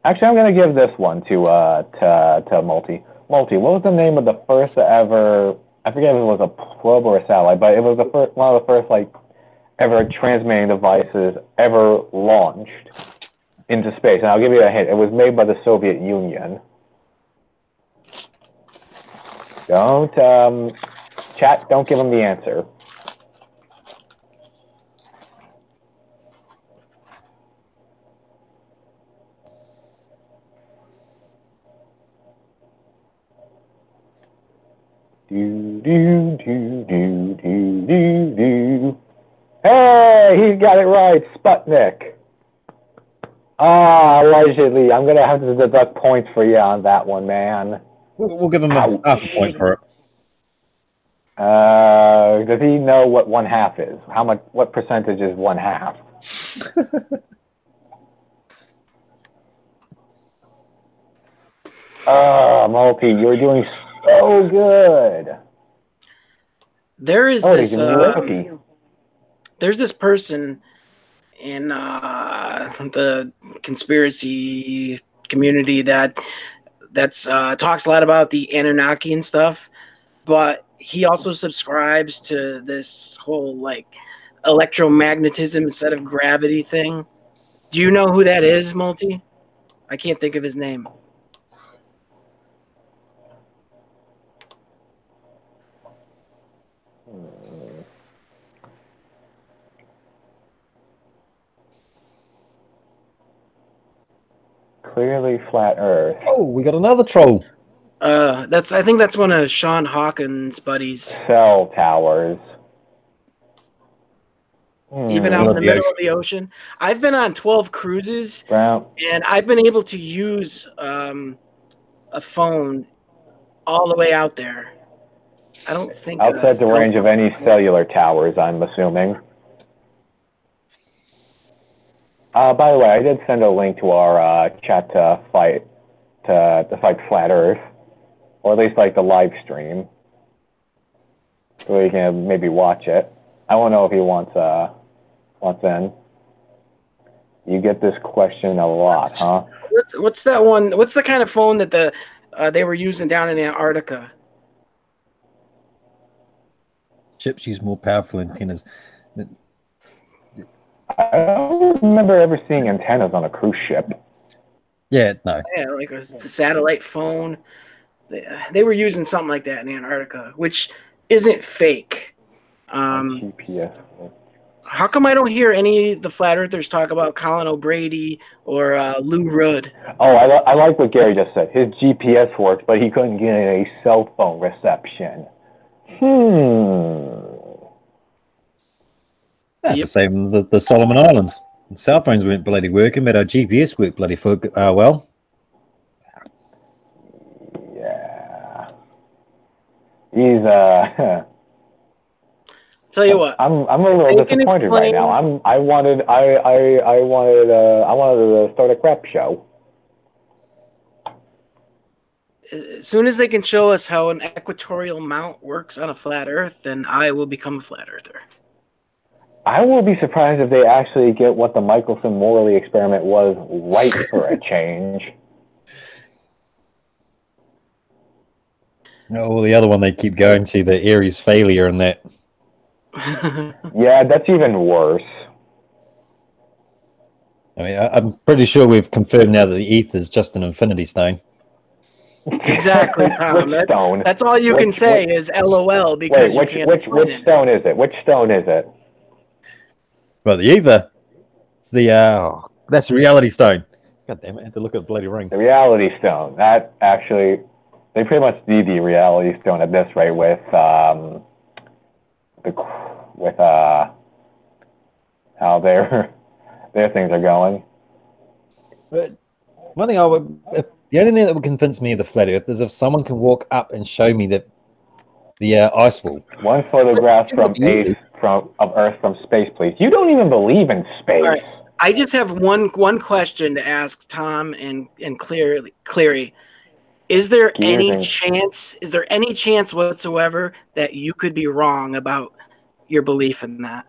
Actually, I'm going to give this one to Multi. Multi, what was the name of the first ever? I forget if it was a probe or a satellite, but it was one of the first like ever transmitting devices ever launched into space. And I'll give you a hint. It was made by the Soviet Union. Chat, don't give them the answer. Do, do, do, do, do, do, do. Hey, he's got it right, Sputnik. Allegedly. I'm going to have to deduct points for you on that one, man. We'll give him half a point for it. Does he know what 1/2 is? What percentage is 1/2? Multi, you're doing so good. There is Oh, this. he's a rookie. There's this person in the conspiracy community that's talks a lot about the Anunnaki and stuff, but he also subscribes to this whole like electromagnetism instead of gravity thing. Do you know who that is, Multi? I can't think of his name. Clearly flat Earth. Oh, we got another troll. I think that's one of Sean Hawkins' buddies. Cell towers. Even out in the middle of the ocean. I've been on 12 cruises, Brown. and I've been able to use a phone all the way out there. I don't think Outside the range of any cellular towers, I'm assuming. By the way, I did send a link to our chat to fight Flat Earth, or at least like the live stream, so you can maybe watch it. I won't know if he wants in. You get this question a lot, huh? What's that one? What's the kind of phone that they were using down in Antarctica? Ships use more powerful antennas. I don't remember ever seeing antennas on a cruise ship. Yeah, no. Yeah, like a satellite phone. They were using something like that in Antarctica, which isn't fake. GPS. How come I don't hear any of the flat earthers talk about Colin O'Brady or Lou Rudd? Oh, I like what Gary just said. His GPS worked, but he couldn't get a cell phone reception. That's the same with the Solomon Islands. Cell phones weren't bloody working, but our GPS worked bloody well. Yeah. He's Tell you what, I'm a little disappointed right now. I wanted to start a crap show. as soon as they can show us how an equatorial mount works on a flat Earth, then I will become a flat earther. I will be surprised if they actually get what the Michelson-Morley experiment was right for a change. Oh, the other one they keep going to, the Aries failure and that. Yeah, that's even worse. I mean, I'm pretty sure we've confirmed now that the ether is just an infinity stone. Exactly, Tom. That's all you can say is LOL because which stone is it? Which stone is it? Well, the ether. It's the that's the reality stone. God damn it! I had to look at the bloody ring. The reality stone. That actually, they pretty much need the reality stone at this rate with how their things are going. But one thing the only thing that would convince me of the flat Earth is if someone can walk up and show me that the ice wall. One photograph of Earth from space, please. You don't even believe in space. Right. I just have one question to ask Tom and Cleary. Is there any chance whatsoever that you could be wrong about your belief in that?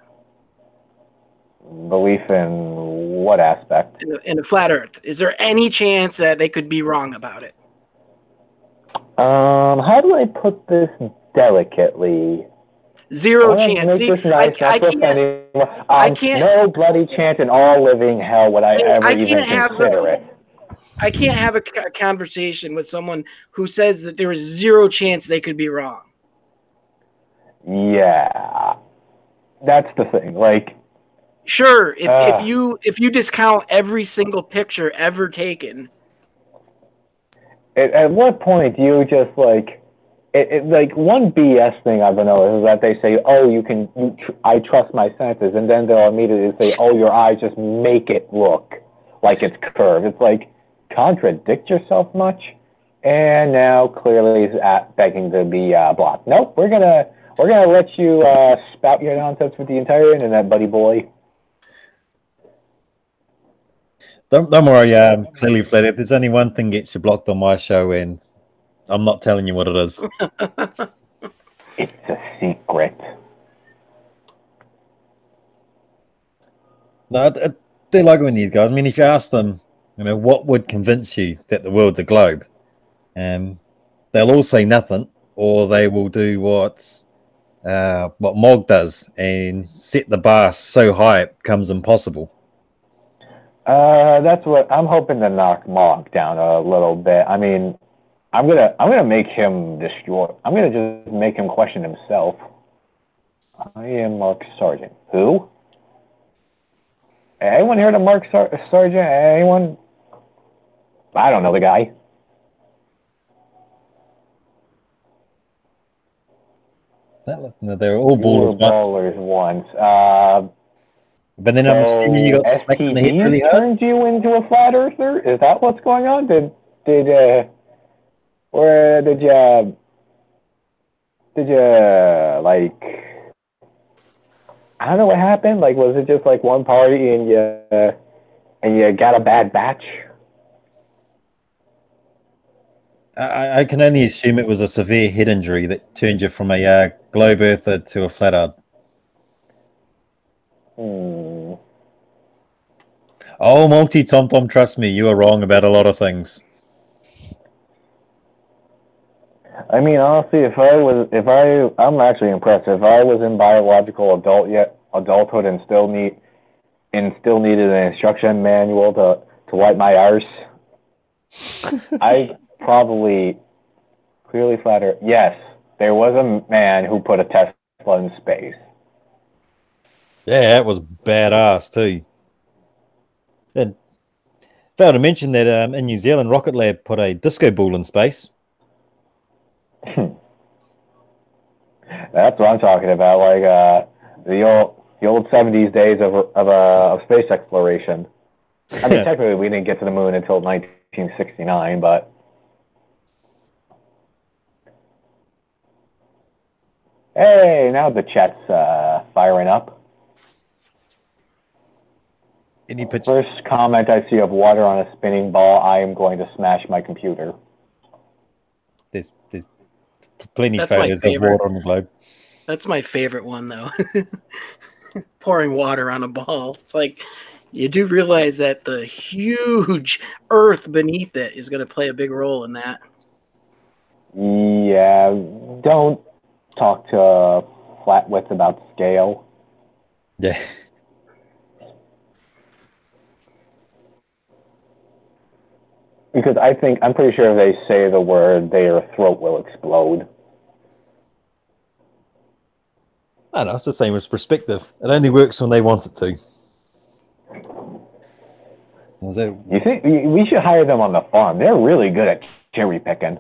Belief in what aspect? In the flat Earth. Is there any chance that they could be wrong about it? How do I put this delicately? Zero chance. See, I can't. No bloody chance in all living hell would I ever even consider it. I can't have a conversation with someone who says that there is zero chance they could be wrong. Yeah, that's the thing. Like, sure, if you discount every single picture ever taken. At what point do you just like like one BS thing I've noticed is that they say, "Oh, I trust my senses," and then they'll immediately say, "Oh, your eyes just make it look like it's curved." It's like, contradict yourself much, and now clearly he's begging to be blocked. Nope, we're gonna let you spout your nonsense with the entire internet, buddy boy. Don't worry, clearly, Flat Earth. There's only one thing gets you blocked on my show, and I'm not telling you what it is. It's a secret. No, I do like when these guys. I mean, if you ask them, what would convince you that the world's a globe? They'll all say nothing, or they will do what Mog does and set the bar so high it becomes impossible. That's what I'm hoping to knock Mog down a little bit. I mean, I'm gonna make him destroy. I'm gonna just make him question himself. I am Mark Sargent. Who? Anyone heard of Mark Sargent? Anyone? I don't know the guy. They're all ballers once. But then I'm assuming you got smacked in the head really hard. Turned you into a flat earther? Is that what's going on? Did you like? I don't know what happened. Like, was it just like one party and you got a bad batch? I can only assume it was a severe head injury that turned you from a globe earther to a flat earth. Oh, Multi Tom Tom, trust me, you are wrong about a lot of things. I mean, honestly, I'm actually impressed. If I was in biological adulthood and still needed an instruction manual to wipe my arse, I probably clearly flat earth. Yes, there was a man who put a Tesla in space. Yeah, that was badass too. And failed to mention that in New Zealand, Rocket Lab put a disco ball in space. That's what I'm talking about. Like the old 70s days of space exploration. I mean, technically, we didn't get to the moon until 1969, but. Hey, now the chat's firing up. Any pictures? First comment I see of water on a spinning ball, I am going to smash my computer. There's plenty of photos of water on the globe. That's my favorite one, though. Pouring water on a ball. It's like, you do realize that the huge earth beneath it is going to play a big role in that. Yeah, don't talk to flatwits about scale. Yeah. Because I'm pretty sure if they say the word, their throat will explode. I don't know, it's the same as perspective. It only works when they want it to. You think we should hire them on the farm? They're really good at cherry picking.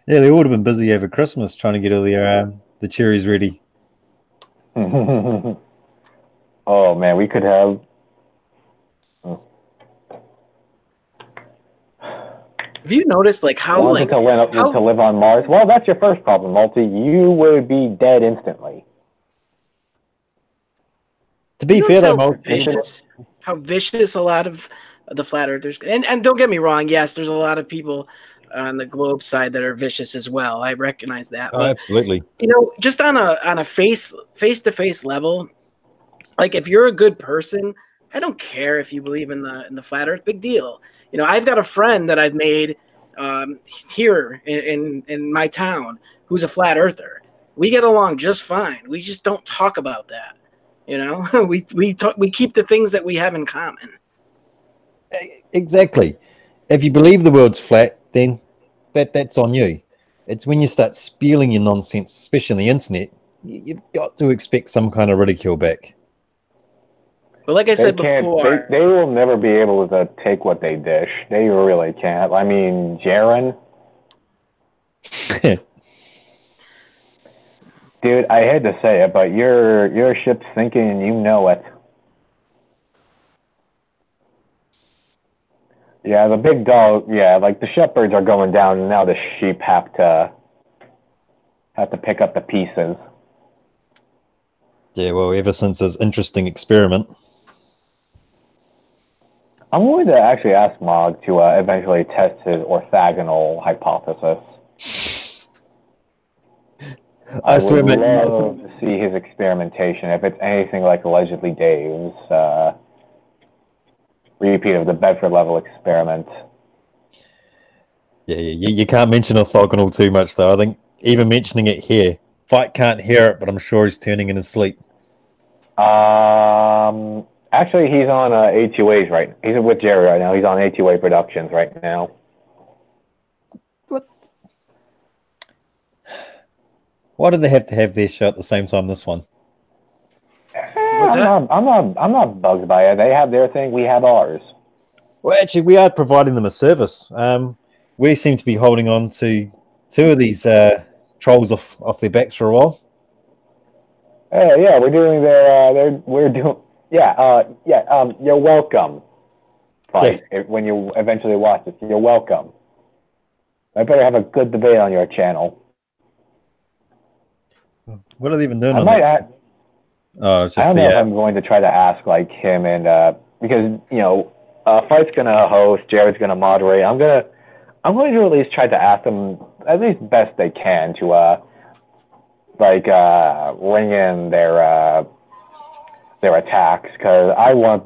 Yeah, they would have been busy over Christmas trying to get all the cherries ready. Oh man, we could have. Have you noticed how to live on Mars? Well, that's your first problem, Multi. You would be dead instantly. To be fair, though, Multi, how vicious a lot of the flat earthers, and don't get me wrong, yes, there's a lot of people on the globe side that are vicious as well. I recognize that. Oh, but, absolutely. Just on a face-to-face level, like if you're a good person, I don't care if you believe in the flat earth, big deal. I've got a friend that I've made here in my town who's a flat earther. We get along just fine. We just don't talk about that. We keep the things that we have in common. Exactly. If you believe the world's flat, then that's on you. It's when you start spewing your nonsense, especially on the internet, you've got to expect some kind of ridicule back. But like I said before, they will never be able to take what they dish. They really can't. I mean, Jaren, Dude, I hate to say it, but your ship's sinking and you know it. Yeah, the big dog. Yeah, like the shepherds are going down, and now the sheep have to pick up the pieces. Yeah, well, ever since his interesting experiment. I'm going to actually ask Mog to eventually test his orthogonal hypothesis. I swear, would man, love to see his experimentation. If it's anything like allegedly Dave's repeat of the Bedford level experiment. yeah, you can't mention orthogonal too much, though. I think even mentioning it here, Fight can't hear it, but I'm sure he's turning in his sleep. Actually, he's on A2A's right. He's with Jerry right now. He's on A2A Productions right now. What? Why did they have to have their show at the same time? This one. I'm not bugged by it. They have their thing. We have ours. Well, actually, we are providing them a service. We seem to be holding on to two of these trolls off their backs for a while. Yeah, we're doing you're welcome. Fight when you eventually watch this. You're welcome. I better have a good debate on your channel. What are they even doing? I might add. Oh, it's just I don't know if I'm going to try to ask like him and because Fight's gonna host, Jared's gonna moderate. I'm going to at least try to ask them at least best they can to ring in their attacks because I want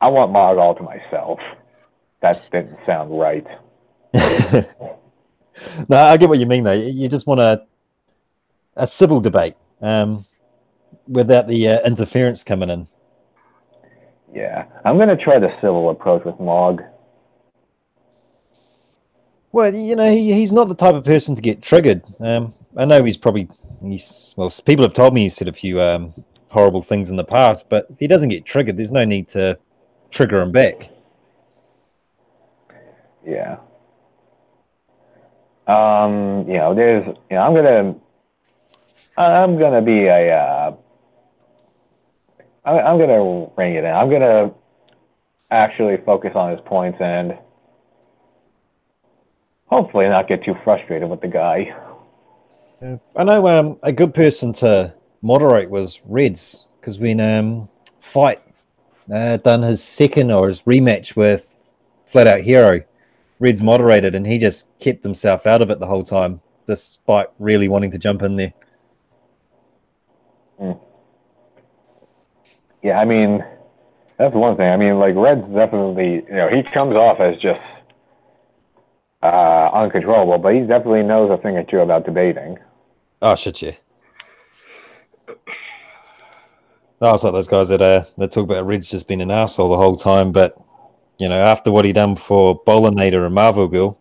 Mog all to myself. That didn't sound right. No, I get what you mean though. You just want a civil debate without the interference coming in. Yeah, I'm going to try the civil approach with Mog. Well, he's not the type of person to get triggered. I know people have told me he's said a few horrible things in the past, but if he doesn't get triggered, there's no need to trigger him back. Yeah. I'm gonna ring it in. I'm gonna actually focus on his points and hopefully not get too frustrated with the guy. I know a good person to moderate was Reds, because when Fight done his second or his rematch with Flat Out Hero, Reds moderated and he just kept himself out of it the whole time, despite really wanting to jump in there. Yeah, I mean, that's one thing. I mean, like, Red's definitely, he comes off as just uncontrollable, but he definitely knows a thing or two about debating. Oh, shit, yeah. Oh, it's like those guys that talk about Red's just been an asshole the whole time, but, after what he done for Bolinator and Marvel Girl,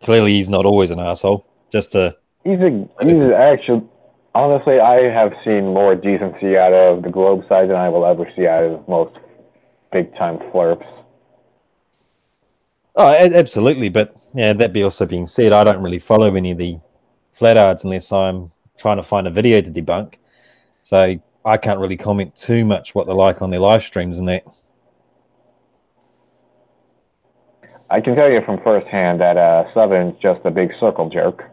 clearly he's not always an asshole. He's actually... Honestly, I have seen more decency out of the Globe side than I will ever see out of most big-time flirps. Oh, absolutely. But yeah, that be also being said, I don't really follow any of the flat arts unless I'm trying to find a video to debunk. So I can't really comment too much what they're like on their live streams and that. I can tell you from firsthand that Southern's just a big circle jerk.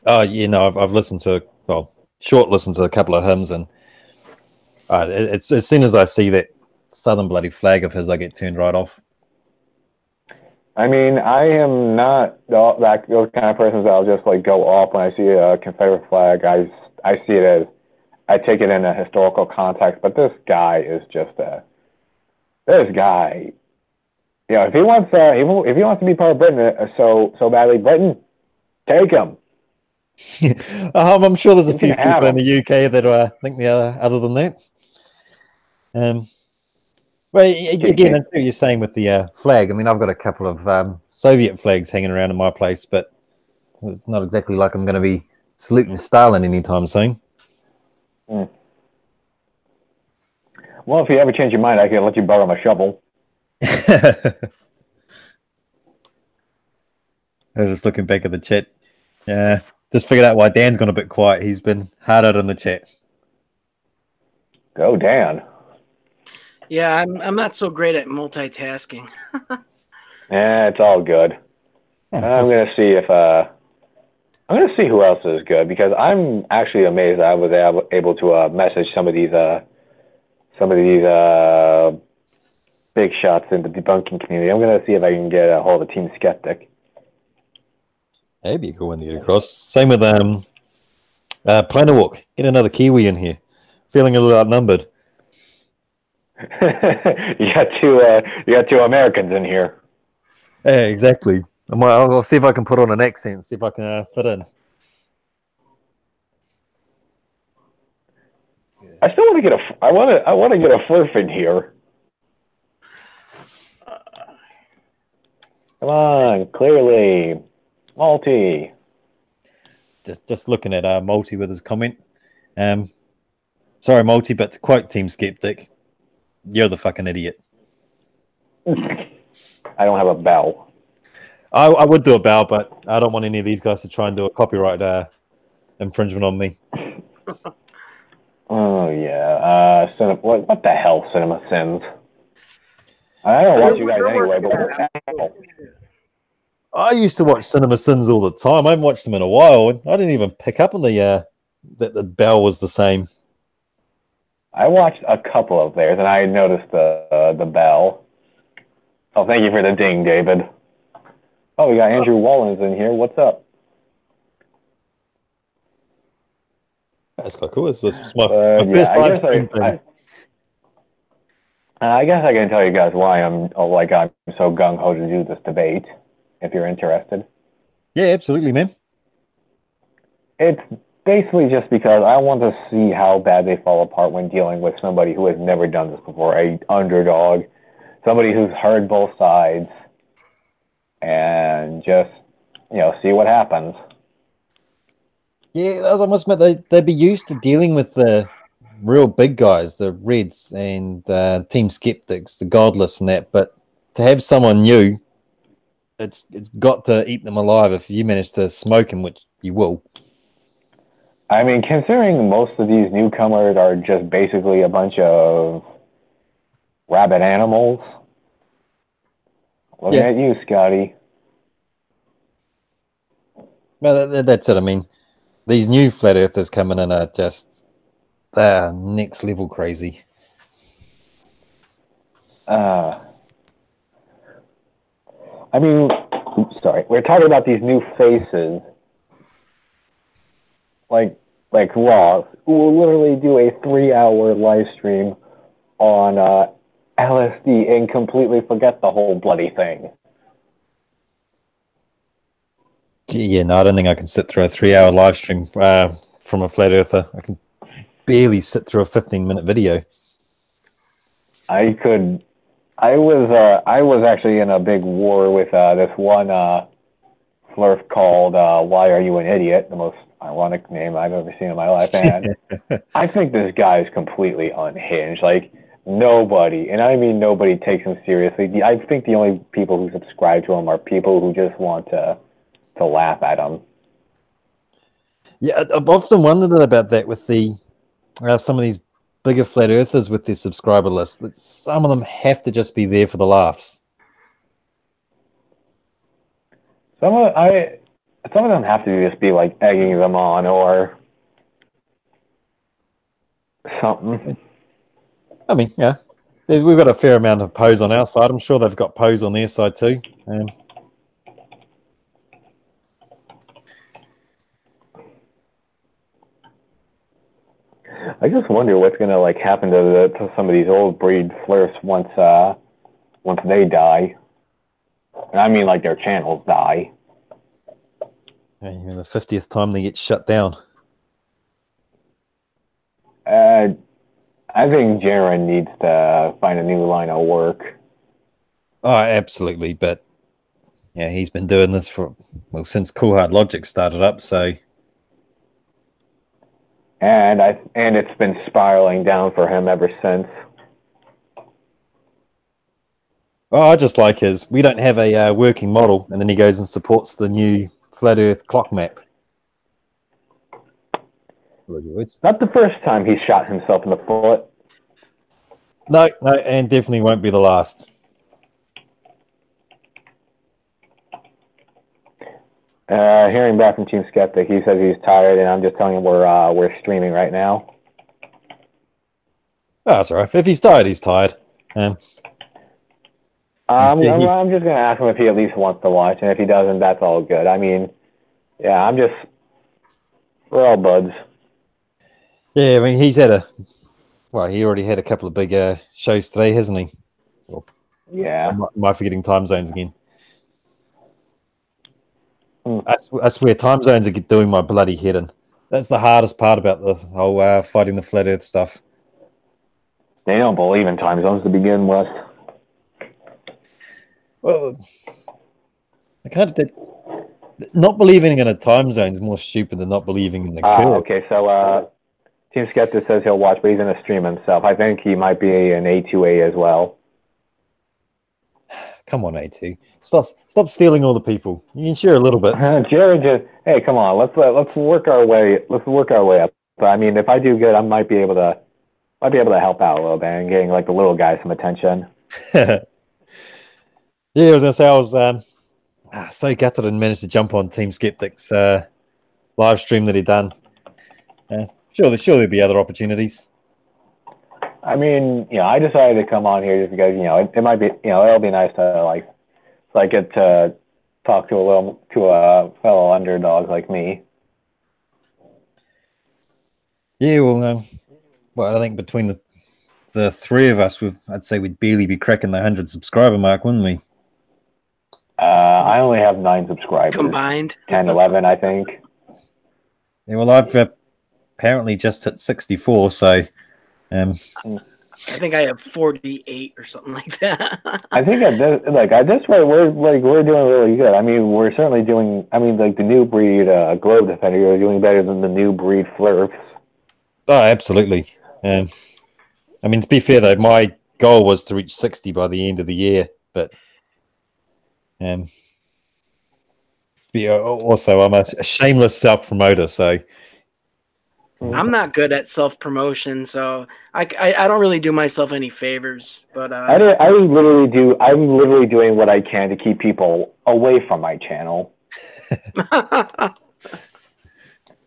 Oh, yeah, no, I've listened to, short listened to a couple of hymns, and it's as soon as I see that Southern bloody flag of his, I get turned right off. I mean, I am not those kind of persons that'll just like go off when I see a Confederate flag. I see it as, I take it in a historical context, but this guy is just this guy. If he wants to be part of Britain so badly, Britain, take him. I'm sure there's a few people in the UK that think the other than that. Well, again, that's what you're saying with the flag. I mean, I've got a couple of Soviet flags hanging around in my place, but it's not exactly like I'm going to be saluting Stalin anytime soon. Mm. Well, if you ever change your mind, I can let you borrow my shovel. I was just looking back at the chat. Yeah, just figured out why Dan's gone a bit quiet. He's been hard out in the chat. Go, Dan. Yeah, I'm not so great at multitasking. It's all good. I'm gonna see if I'm gonna see who else is good because I'm actually amazed I was able to message some of these big shots in the debunking community. I'm gonna see if I can get a hold of Team Skeptic. That'd be a cool one to get across. Same with Planet Walk. Get another Kiwi in here. Feeling a little outnumbered. You got two Americans in here. Yeah, exactly. I'll see if I can put on an accent. See if I can fit in. I still want to get I want to get a Flurf in here. Come on, clearly, Multi. Just looking at Multi with his comment. Sorry, Multi, but to quote Team Skeptic, you're the fucking idiot. I don't have a bell. I would do a bow, but I don't want any of these guys to try and do a copyright infringement on me. Oh yeah, what the hell, Cinema Sins? I don't watch you guys anyway, but what the hell? I used to watch Cinema Sins all the time. I haven't watched them in a while, and I didn't even pick up on that the bell was the same. I watched a couple of theirs, and I noticed the bell. Oh, thank you for the ding, David. Oh, we got Andrew Wallens in here. What's up? That's quite cool. This was my first live stream thing. I guess I can tell you guys why I'm so gung ho to do this debate, if you're interested. Yeah, absolutely, man. It's basically just because I want to see how bad they fall apart when dealing with somebody who has never done this before, a underdog, somebody who's heard both sides, and just see what happens. Yeah, as I must admit, they'd be used to dealing with the real big guys, the Reds and Team Skeptics, the Godless and that. But to have someone new, it's got to eat them alive if you manage to smoke him, which you will. I mean, considering most of these newcomers are just basically a bunch of rabid animals. Looking at you, Scotty. Well, that's it. I mean, these new flat earthers coming in are just next level crazy. I mean, sorry. We're talking about these new faces. Like Ross, who will literally do a 3-hour live stream on LSD and completely forget the whole bloody thing. Yeah, no, I don't think I can sit through a 3-hour live stream from a flat earther. I can barely sit through a 15-minute video. I could. I was actually in a big war with this one Flurf called "Why Are You an Idiot?" The most ironic name I've ever seen in my life, and I think this guy is completely unhinged. Like nobody, and I mean nobody, takes him seriously. I think the only people who subscribe to him are people who just want to laugh at him. Yeah, I've often wondered about that with the some of these bigger flat earthers with their subscriber list. That some of them have to just be there for the laughs. Some of them have to just be like egging them on or something. I mean, yeah, we've got a fair amount of pose on our side. I'm sure they've got pose on their side too. I just wonder what's gonna happen to some of these old breed Flurfs once they die. And I mean their channels die. The 50th time they get shut down. I think Jaren needs to find a new line of work. Oh, absolutely. But yeah, he's been doing this since Cool Hard Logic started up. So, and it's been spiraling down for him ever since. Oh, I just like his. We don't have a working model, and then he goes and supports the new flat Earth clock map. Not the first time he shot himself in the foot. No, and definitely won't be the last. Hearing back from Team Skeptic, he says he's tired, and I'm just telling him we're streaming right now. Oh, that's all right. If he's tired, he's tired. I'm just gonna ask him if he at least wants to watch, and if he doesn't, that's all good. I mean, yeah, we're all buds. Yeah, I mean, he already had a couple of big shows today, hasn't he? Well, yeah. Am I forgetting time zones again? I swear, time zones are doing my bloody head in. That's the hardest part about the whole fighting the flat Earth stuff. They don't believe in time zones to begin with. Well, I kind of not believing in a time zone is more stupid than not believing in the curve. Okay, so Team Skeptic says he'll watch, but he's going to stream himself. I think he might be an A2A as well. Come on, A2. Stop stealing all the people. You can share a little bit. Jared, hey, come on. Let's work our way. Let's work our way up. But I mean, if I do good, I might be able to help out a little bit and getting like the little guy some attention. Yeah, I was gonna say I was so gutted I didn't manage to jump on Team Skeptic's live stream that he done. Surely there'll be other opportunities. I mean, I decided to come on here just because it might be it'll be nice to get to talk to a fellow underdog like me. Yeah, well, I think between the three of us, I'd say we'd barely be cracking the 100 subscriber mark, wouldn't we? I only have 9 subscribers. Combined? 10, 11, I think. Yeah, well, I've apparently just hit 64, so... I think I have 48 or something like that. I think at this rate, we're doing really good. I mean, we're certainly doing... I mean, like, the new breed Globe Defender are doing better than the new breed Flurfs. Oh, absolutely. I mean, to be fair, though, my goal was to reach 60 by the end of the year, but... also, I'm a shameless self-promoter, so... I'm not good at self-promotion, so I don't really do myself any favors. But I'm literally doing what I can to keep people away from my channel.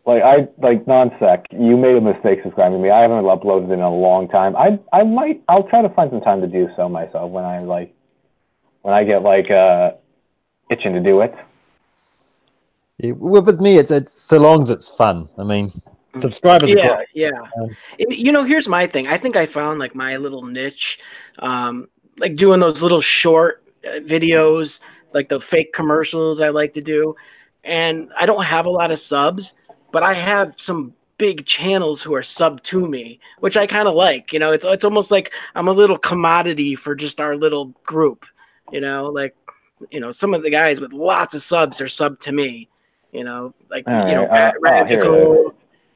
Non-sec, you made a mistake subscribing to me. I haven't uploaded in a long time. I'll try to find some time to do so myself when I get itching to do it. Yeah, well, with me, it's so long as it's fun. I mean, subscribers. Yeah. Here's my thing. I think I found like my little niche, like doing those little short videos, like the fake commercials I like to do. And I don't have a lot of subs, but I have some big channels who are sub to me, which I kind of like. It's almost like I'm a little commodity for just our little group. Some of the guys with lots of subs are sub to me.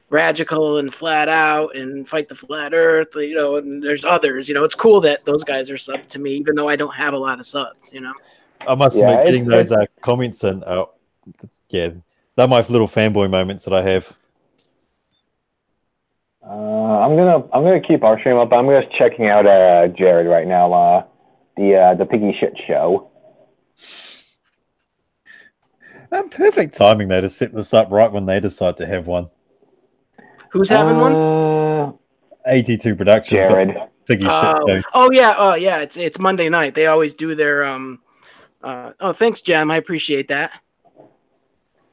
Radical and Flat Out and Fight the Flat Earth, and there's others. It's cool that those guys are sub to me, even though I don't have a lot of subs. I must admit, getting those comments and they're my little fanboy moments that I have. I'm gonna keep our stream up. I'm just checking out Jared right now. The Piggy Shit Show. Perfect timing though to set this up right when they decide to have one. Who's having one? 82 Productions. Jared. Piggy Shit Show. Oh yeah. It's Monday night. They always do their thanks, Jem. I appreciate that.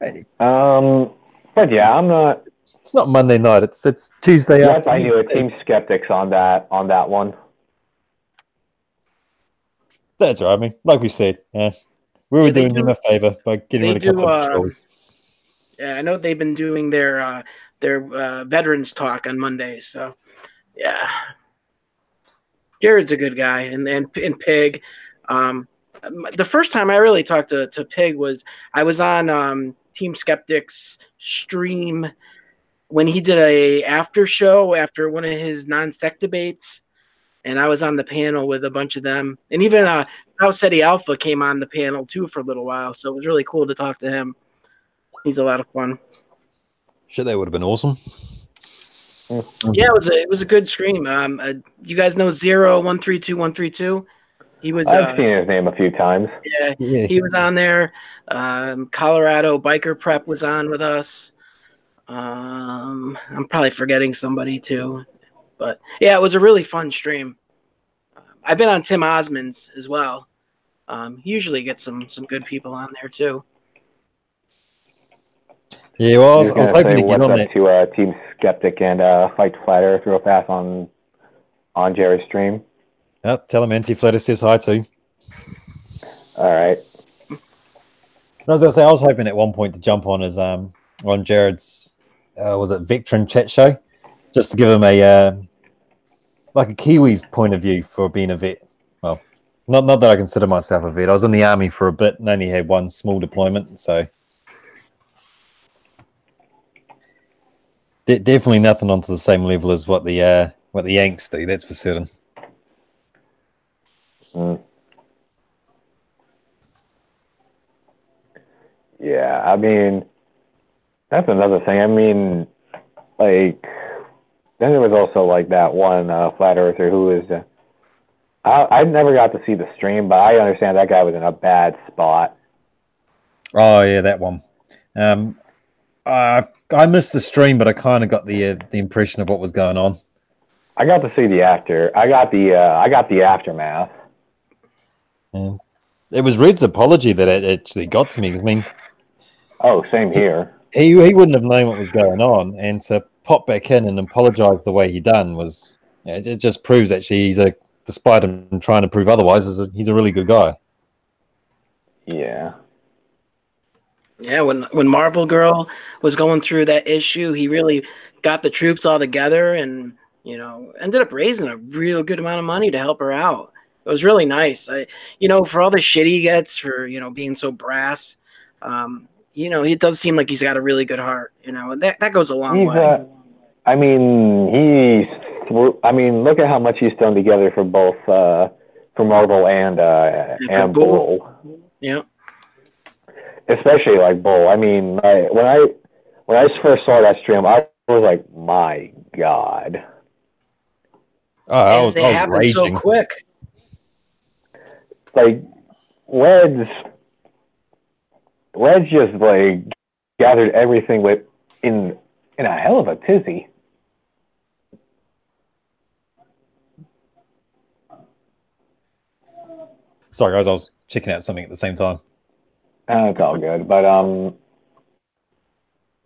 Hey. But yeah, I'm not. It's not Monday night. It's Tuesday afternoon. I knew it. Team Skeptics on that one. That's right. I mean, like we said, we were doing them a favor by getting rid of a couple of trolls. Yeah, I know they've been doing their veterans talk on Mondays. So, yeah, Jared's a good guy, and Pig. The first time I really talked to Pig was I was on Team Skeptic's stream when he did a after show after one of his non-sec debates. and I was on the panel with a bunch of them, and even House Eddie Alpha came on the panel too for a little while, so it was really cool to talk to him. He's a lot of fun. Shit, that would have been awesome. Yeah, it was a good stream. You guys know 0132132? He was. I've seen his name a few times. Yeah, he was on there. Colorado Biker Prep was on with us. I'm probably forgetting somebody too, but yeah, it was a really fun stream. I've been on Tim Osmond's as well. He usually gets some good people on there too. Yeah, well, I was hoping to get on that. To Team Skeptic and Fight Flat Earth real fast on Jared's stream. Yeah, tell him Anti-Flatter says hi too. All right. As I say, I was hoping at one point to jump on his on Jared's was it Veteran Chat show, just to give him a like a Kiwi's point of view for being a vet. Well, not that I consider myself a vet. I was in the army for a bit and only had one small deployment, so definitely nothing onto the same level as what the Yanks do. That's for certain. Yeah, I mean, that's another thing. I mean, like, then there was also like that one flat earther who was. I never got to see the stream, but I understand that guy was in a bad spot. Oh yeah, that one. I missed the stream, but I kind of got the impression of what was going on. I got to see the after. I got the aftermath. Yeah. It was Red's apology that it actually got to me. I mean, oh, same here. He wouldn't have known what was going on, and to pop back in and apologize the way he done was, it just proves actually despite him trying to prove otherwise, he's a really good guy. Yeah. Yeah, when Marvel Girl was going through that issue, he really got the troops all together and, ended up raising a real good amount of money to help her out. It was really nice. For all the shit he gets for, being so brass, it does seem like he's got a really good heart, and that goes a long way. Look at how much he's thrown together for both, for Marvel and Bull. Yeah. Especially like Bull. I mean, when I first saw that stream, I was like, my God. Oh, they happened so quick. Like, Reds just like gathered everything in a hell of a tizzy. Sorry guys, I was checking out something at the same time. It's all good, but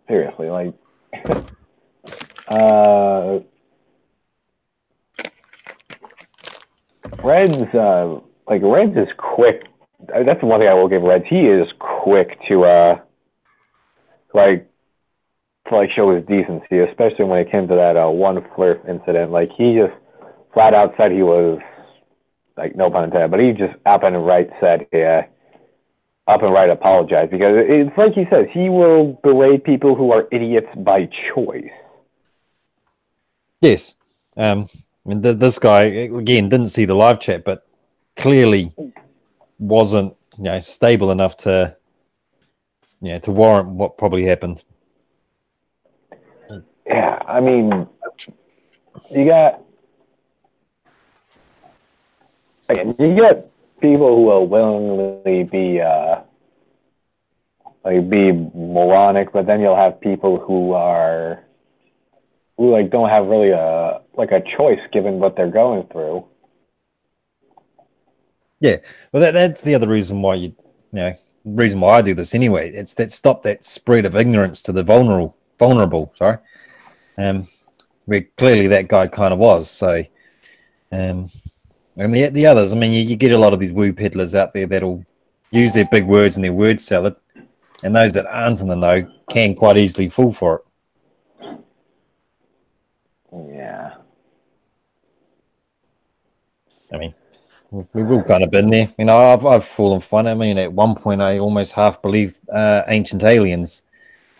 seriously, like, Reds is quick. That's the one thing I will give Reds. He is quick to show his decency, especially when it came to that one flirt incident. Like, he just flat out said he was, like, no pun intended, but he just up and right apologized, because it's like he says, he will berate people who are idiots by choice. Yes. This guy, again, didn't see the live chat, but clearly wasn't stable enough to warrant what probably happened. Yeah, I mean, you got people who will willingly be moronic, but then you'll have people who don't have really a choice given what they're going through. Yeah, well, that's the other reason why reason why I do this anyway. It's that stop that spread of ignorance to the vulnerable. Sorry, where clearly that guy kind of was. So, and the others. I mean, you get a lot of these woo peddlers out there that'll use their big words and their word salad, and those that aren't in the know can quite easily fall for it. Yeah. I mean, we've all kind of been there. I've fallen for it. I mean, at one point, I almost half believed ancient aliens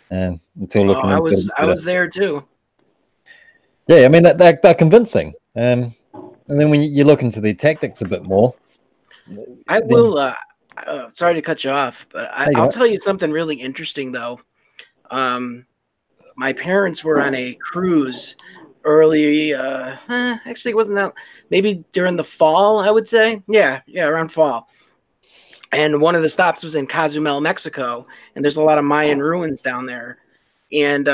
until looking. I was there too. Yeah, I mean they're convincing. And then when you look into the tactics a bit more, I then- will. Sorry to cut you off, but you I'll go. tell you something really interesting though. My parents were on a cruise early. Actually, it wasn't that. Maybe during the fall, I would say. Yeah, around fall. And one of the stops was in Cozumel, Mexico, and there's a lot of Mayan ruins down there. And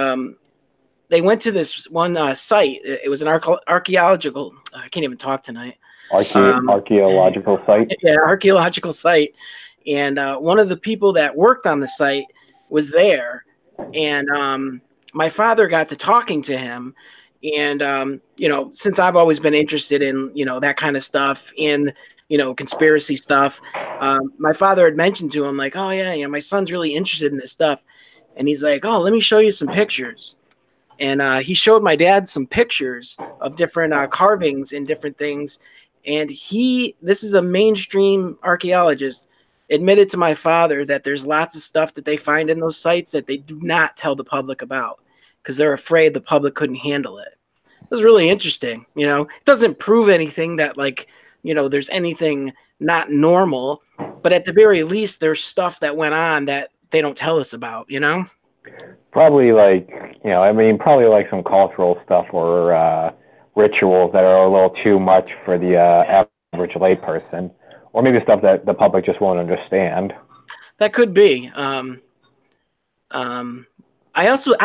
they went to this one site. It was an archaeological. I can't even talk tonight. Archaeological site. Yeah, archaeological site. And one of the people that worked on the site was there. And my father got to talking to him. And, since I've always been interested in, that kind of stuff and, conspiracy stuff, my father had mentioned to him, like, oh, yeah, my son's really interested in this stuff. And he's like, oh, let me show you some pictures. And he showed my dad some pictures of different carvings and different things. And this is a mainstream archaeologist, admitted to my father that there's lots of stuff that they find in those sites that they do not tell the public about because they're afraid the public couldn't handle it. It was really interesting. It doesn't prove anything that there's anything not normal, but at the very least, there's stuff that went on that they don't tell us about, Probably probably like some cultural stuff or rituals that are a little too much for the average layperson, or maybe stuff that the public just won't understand. That could be. I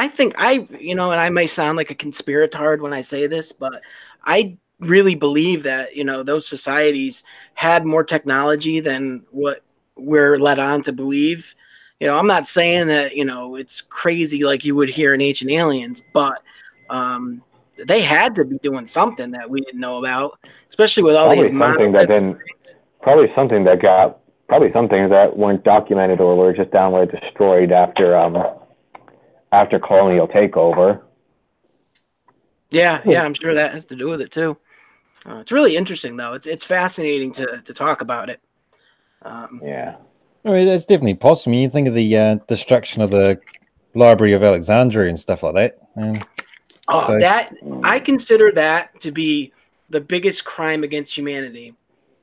think and I may sound like a conspiratard when I say this, but I really believe that, those societies had more technology than what we're led on to believe. I'm not saying that, it's crazy like you would hear in Ancient Aliens, but they had to be doing something that we didn't know about, especially with all these monoliths. Probably something that weren't documented or were just downright destroyed after colonial takeover. Yeah, I'm sure that has to do with it too. It's really interesting though. It's fascinating to talk about it. Yeah. I mean, it's definitely possible. You think of the destruction of the Library of Alexandria and stuff like that. I consider that to be the biggest crime against humanity.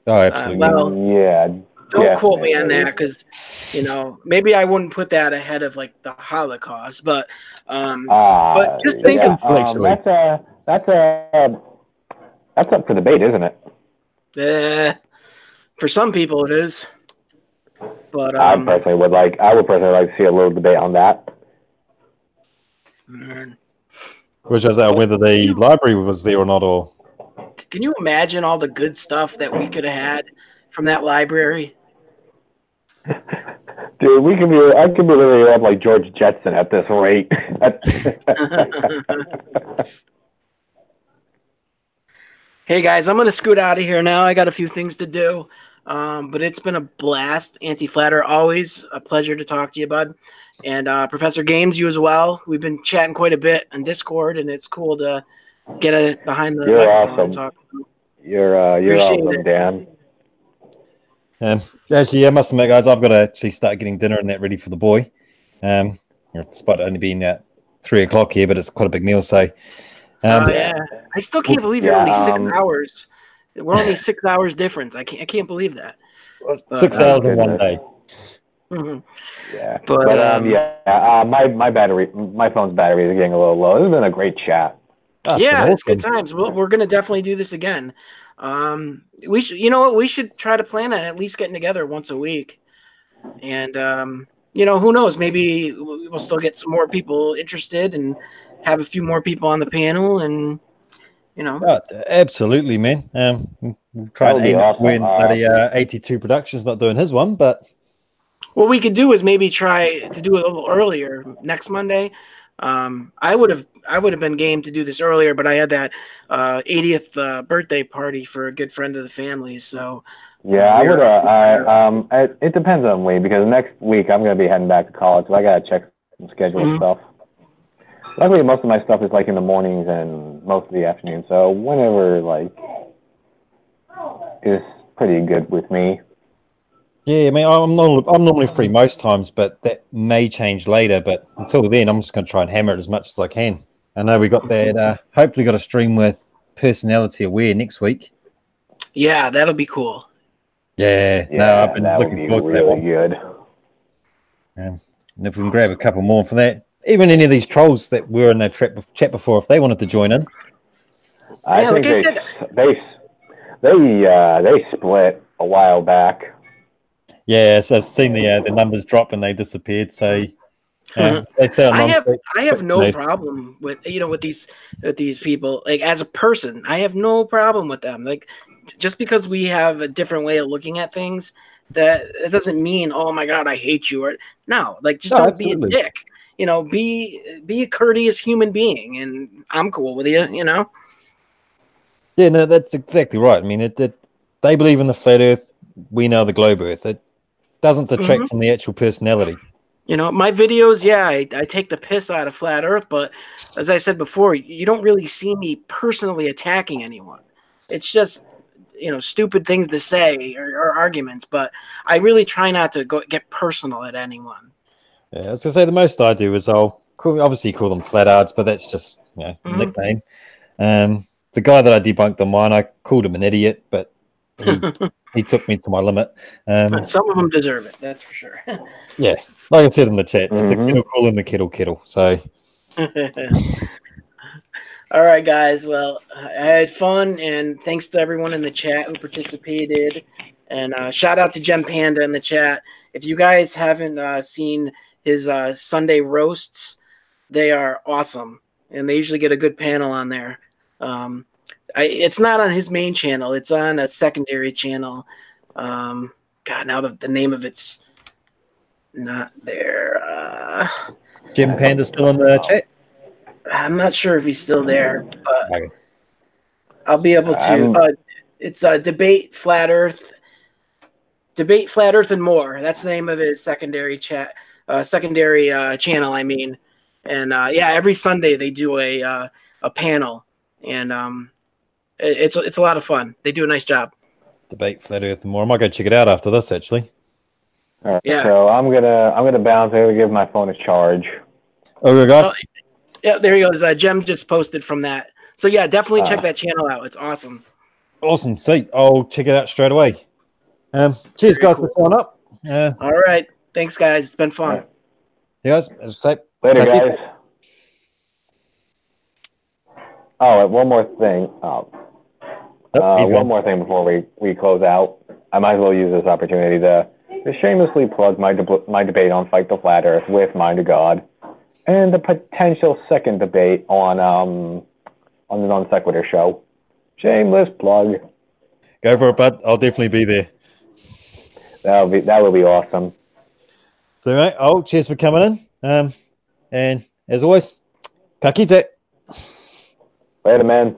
Oh, absolutely. Yeah. Don't quote me on that because, maybe I wouldn't put that ahead of like the Holocaust, but just think of that's up for debate, isn't it? For some people it is. But I would personally like to see a little debate on that. Which is whether the library was there or not, or can you imagine all the good stuff that we could have had from that library? Dude, I could be literally up like George Jetson at this rate. Hey guys, I'm gonna scoot out of here now. I got a few things to do. But it's been a blast. Anti-Flatter, always a pleasure to talk to you, bud. And Professor Games, you as well. We've been chatting quite a bit on Discord, and it's cool to get behind the microphone awesome. and talk. You're awesome, Dan. Actually, I must admit, guys, I've got to actually start getting dinner and that ready for the boy. Despite it only being at 3 o'clock here, but it's quite a big meal, so. I still can't believe you're only 6 hours. We're only 6 hours difference. I can't believe that. 6 hours in one day. Mm-hmm. Yeah, my phone's battery is getting a little low. This has been a great chat. It's good times. We're gonna definitely do this again. We should, we should try to plan on at least getting together once a week. And who knows? Maybe we'll still get some more people interested and have a few more people on the panel and. Absolutely, man. We'll try and aim awesome. When 82 Productions not doing his one, but what we could do is maybe try to do it a little earlier next Monday. I would have been game to do this earlier, but I had that 80th birthday party for a good friend of the family. So yeah, it depends on me because next week I'm going to be heading back to college, so I got to check some schedule stuff. Luckily, most of my stuff is like in the mornings and most of the afternoon. So whenever is pretty good with me. Yeah, I mean, I'm normally free most times, but that may change later. But until then, I'm just going to try and hammer it as much as I can. I know we got that. Hopefully, got a stream with Personality Aware next week. Yeah, that'll be cool. Yeah, Yeah, no, I've been that would looking be forward to that really one. good. And if we can grab a couple more for that, even any of these trolls that were in that chat before, if they wanted to join in. I Yeah, think like I said, they split a while back. Yeah, so I've seen the numbers drop and they disappeared. So they say on I have no problem with with these people. Like as a person, I have no problem with them. Like just because we have a different way of looking at things, that it doesn't mean oh my god I hate you or no. Like just don't absolutely. be a dick. Be a courteous human being, and I'm cool with you. Yeah, no, that's exactly right. I mean, they believe in the flat Earth. We know the globe Earth. It doesn't detract from the actual personality. My videos, yeah, I take the piss out of flat Earth, but as I said before, you don't really see me personally attacking anyone. It's just stupid things to say or arguments, but I really try not to get personal at anyone. Yeah, I was gonna say the most I do is obviously call them flatards, but that's just a nickname. The guy that I debunked on mine, I called him an idiot, but he took me to my limit. Some of them deserve it, that's for sure. Yeah, like I said in the chat, it's a kettle call in the kettle. So, all right, guys. Well, I had fun, and thanks to everyone in the chat who participated. And shout out to Gem Panda in the chat. If you guys haven't seen his Sunday roasts, they are awesome, and they usually get a good panel on there. It's not on his main channel; it's on a secondary channel. God, now the name of it's not there. Gem Panda's still in the chat. I'm not sure if he's still there, but Okay. I'll be able to. It's Debate Flat Earth and More. That's the name of his secondary channel. I mean, and every Sunday they do a panel, and it's a lot of fun. They do a nice job. Debate Flat Earth and More. I might go check it out after this, actually. All right, Yeah. So I'm gonna bounce. I'm gonna give my phone a charge. Okay, guys. Yeah, there he goes. Jem just posted from that. So yeah, definitely check that channel out. It's awesome. Awesome. See, I'll check it out straight away. Cheers, guys, for showing up. All right. Thanks, guys. It's been fun. You guys, as I say, Later, guys. Oh, one more thing. One more thing before we close out. I might as well use this opportunity to shamelessly plug my debate on Fight the Flat Earth with Mind of God, and the potential second debate on the Non Sequitur show. Shameless plug. Go for it, bud. I'll definitely be there. That would be awesome. So, mate, cheers for coming in. And as always, ka kite. Later, man.